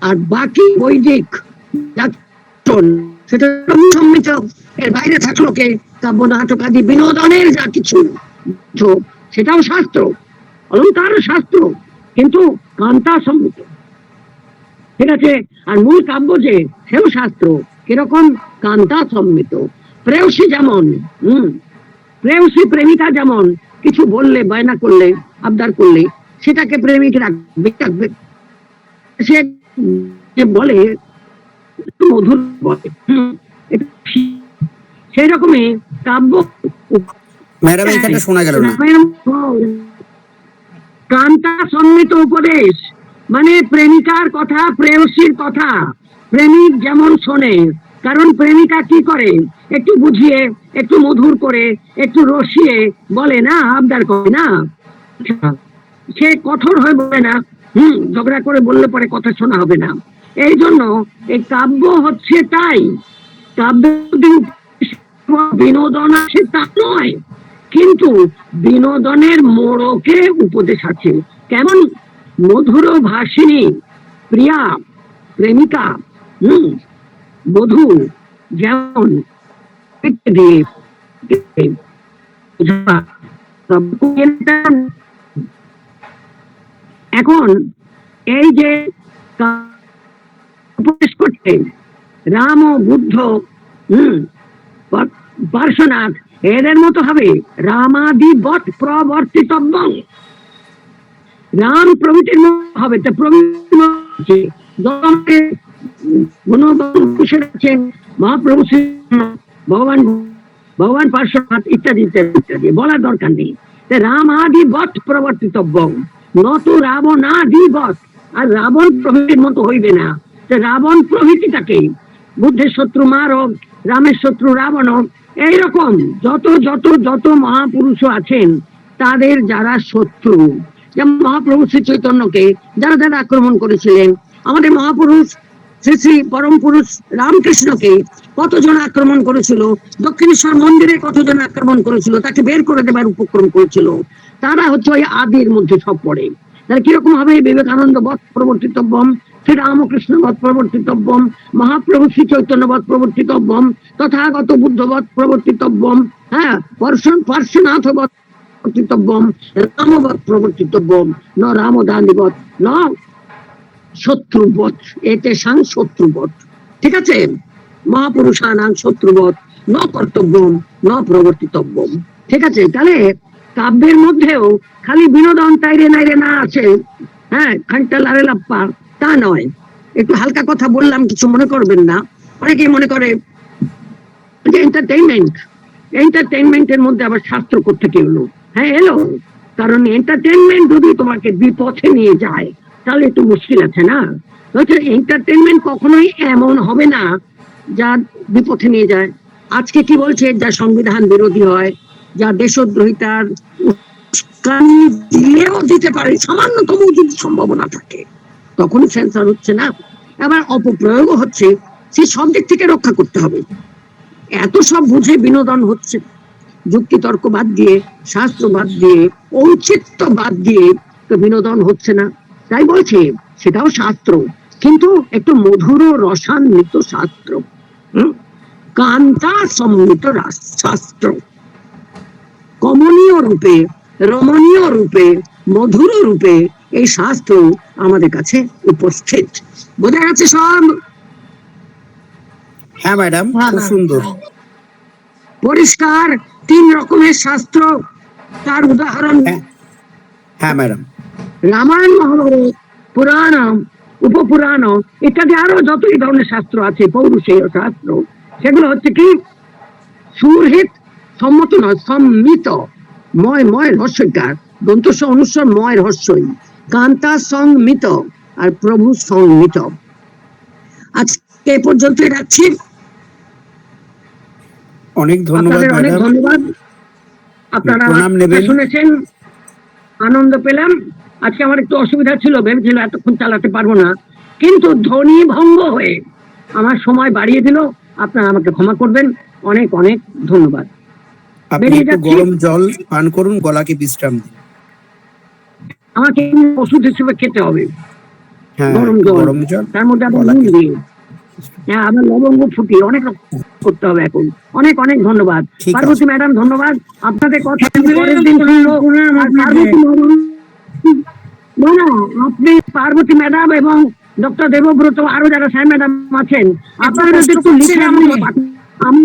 আর বাকি বৈদিক সেটা সম্মিত, এর বাইরে থাকলো কে? কাব্য নাটক আদি বিনোদনের যা কিছু, সেটাও শাস্ত্র, অলঙ্কার শাস্ত্র, কিন্তু কান্তা সম্মিত, ঠিক আছে। আর মূল কাব্য যে, সেও শাস্ত্র, কিরকম? কান্তা সম্মিত। প্রেয়সী যেমন প্রেয়সী প্রেমিকা যেমন কিছু বললে বায়না করলে আবদার করলে সেটাকে প্রেমিক রাখবে, সে যে বলে মধুর বলে, সেই রকমই কাব্য ম্যাডাম এখানে শোনা গেল না। কান্তা সম্মিত উপদেশ মানে প্রেমিকার কথা, প্রেয়সীর কথা প্রেমিক যেমন শোনে, কারণ প্রেমিকা কি করে একটু বুঝিয়ে একটু মধুর করে একটু রসিয়ে বলে না, আবদার করে না, সে কঠোর হয়ে বলে না, ঝগড়া করে বললে পরে কথা শোনা হবে না। এই জন্য এই কাব্য হচ্ছে তাই, কাব্য বিনোদন আছে তা নয়, কিন্তু বিনোদনের মোড়কে উপদেশ আছে। কেমন মধুর ভাষিনী প্রিয়া প্রেমিকা বধূ যেমন দিয়ে এখন এই যে উপদেশ করছে রাম ও বুদ্ধ পার্শ্বনাথ এদের মতো হবে রামাদিবৎ প্রবর্তিতব্য, রাম প্রভৃতির মতো হবে। তা প্রভৃতি মহাপ্রভু ভগবান ভগবান পার্শ্বনাথ ইত্যাদি ইত্যাদি বলার দরকার নেই। রামাদিবৎ প্রবর্তিতব্য নত রাবণাদিবৎ, আর রাবণ প্রভৃতির মতো হইবে না। রাবণ প্রভৃতিটাকে বুদ্ধের শত্রু মারব, রামের শত্রু রাবণ, এইরকম যত যত যত মহাপুরুষ আছেন তাদের যারা শত্রু, যেমন মহাপ্রভু শ্রী চৈতন্যকে যারা যারা আক্রমণ করেছিলেন, আমাদের মহাপুরুষ শ্রী শ্রী পরম পুরুষ রামকৃষ্ণকে কতজন আক্রমণ করেছিল, দক্ষিণেশ্বর মন্দিরে কতজন আক্রমণ করেছিল, তাকে বের করে দেবার উপক্রম করেছিল, তারা হচ্ছে ওই আদির মধ্যে সব পড়ে। তারা কিরকম হবে? বিবেকানন্দ বৎ প্রবর্তিতব্যম, শ্রী রামকৃষ্ণ বৎ প্রবর্তিতব্যম, মহাপ্রভু শ্রী চৈতন্য বৎ প্রবর্তিতব্যম, তথাগত বুদ্ধবৎ প্রবর্তিতব্যম, হ্যাঁ পার্শ্বনাথ বৎ প্রবর্তিতব্যম, রামবৎ প্রবর্তিতব্যম, ন রামদানিবৎ ন শত্রুবৎ, এতে সাং শত্রুবৎ। ঠিক আছে, মহাপুরুষানাং শত্রুবৎ ন কর্তব্যম ন প্রবর্তিতব্যম। ঠিক আছে, তাহলে কাব্যের মধ্যেও খালি বিনোদন তাইরে নাইরে না আছে, হ্যাঁ খানটা লারে লাপ্পা তা নয়। একটু হালকা কথা বললাম, কিছু মনে করবেন না। অনেকেই মনে করে যে এন্টারটেইনমেন্টের মধ্যে আবার শাস্ত্র কোত্থেকে এলো? হ্যাঁ এলো, কারণ এন্টারটেইনমেন্ট যদি তোমাকে বিপথে নিয়ে যায় তাহলে একটু মুশকিল আছে না। এন্টারটেইনমেন্ট কখনোই এমন হবে না যা বিপথে নিয়ে যায়। আজকে কি বলছে? যা সংবিধান বিরোধী হয়, যা দেশদ্রোহিতার উস্কানি দিলেও দিতে পারে, সামান্যতম যদি সম্ভাবনা থাকে, তখন সেন্সর হচ্ছে না, আবার অপপ্রয়োগও হচ্ছে। সে সব দিক থেকে রক্ষা করতে হবে। এত সব বুঝে বিনোদন হচ্ছে, যুক্তি তর্ক বাদ দিয়ে, শাস্ত্র বাদ দিয়ে, ঔচিত্য বাদ দিয়ে তো বিনোদন হচ্ছে না। তাই বলছে সেটাও শাস্ত্র, কিন্তু একটু মধুর রসান্বিত শাস্ত্র, কান্তা সম্মিত শাস্ত্র, কমনীয় রূপে, রমণীয় রূপে, মধুর রূপে এই শাস্ত্র আমাদের কাছে উপস্থিত। বোঝা গেছে সব? হ্যাঁ ম্যাডাম, খুব সুন্দর পরিষ্কার। 3 রকমের শাস্ত্র, তার উদাহরণ হ্যাঁ ম্যাডাম, রামায়ণ, মহাভারত, পুরাণ, উপপুরাণ ইত্যাদি আরো যতই ধরনের শাস্ত্র আছে, পৌরুষেয় শাস্ত্র, সেগুলো হচ্ছে কি সুরহিত, সম্মত নয়, সম্মিত, ময় রহস্যকার, দন্তস্ব অনুস্বর ময় রহস্যই, কান্তা সংমিত আর প্রভু সংমিত। আজকে এ পর্যন্তই রাখছি। অনেক ধন্যবাদ আপনাদের অনেক ম্যাডাম, ধন্যবাদ। আপনারা শুনেছেন, আনন্দ পেলাম। আজকে আমার একটু অসুবিধা ছিল, ভেবেছিল এতক্ষণ চালাতে পারবো না, কিন্তু ধ্বনি ভঙ্গ হয়ে আমার সময় বাড়িয়ে দিল। আপনারা আমাকে ক্ষমা করবেন। অনেক অনেক ধন্যবাদ। আপনি একটু গরম জল পান করুন, গলাকে বিশ্রাম দিন। আমাকে ওষুধ হিসেবে খেতে হবে হ্যাঁ, গরম জল, তার মধ্যে আবার নুন দিয়ে, হ্যাঁ আবার লবঙ্গ ফুটিয়ে অনেক করতে হবে এখন। অনেক অনেক ধন্যবাদ পার্বতী ম্যাডাম, ধন্যবাদ। আপনাদের কথা পরের দিন শুনলো। আপনি পার্বতী ম্যাডাম এবং ডক্টর দেবব্রত আরো যারা স্যার ম্যাডাম আছেন, আপনারা একটু লিখে আমি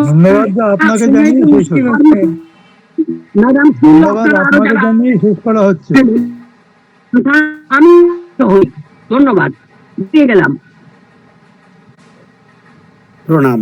ধন্যবাদ যে আপনাকে জানিয়ে শেষ হচ্ছে। ম্যাডাম ধন্যবাদ আপনাকে জানিয়ে শেষ করা হচ্ছে। আমি ধন্যবাদ দিয়ে গেলাম। প্রণাম।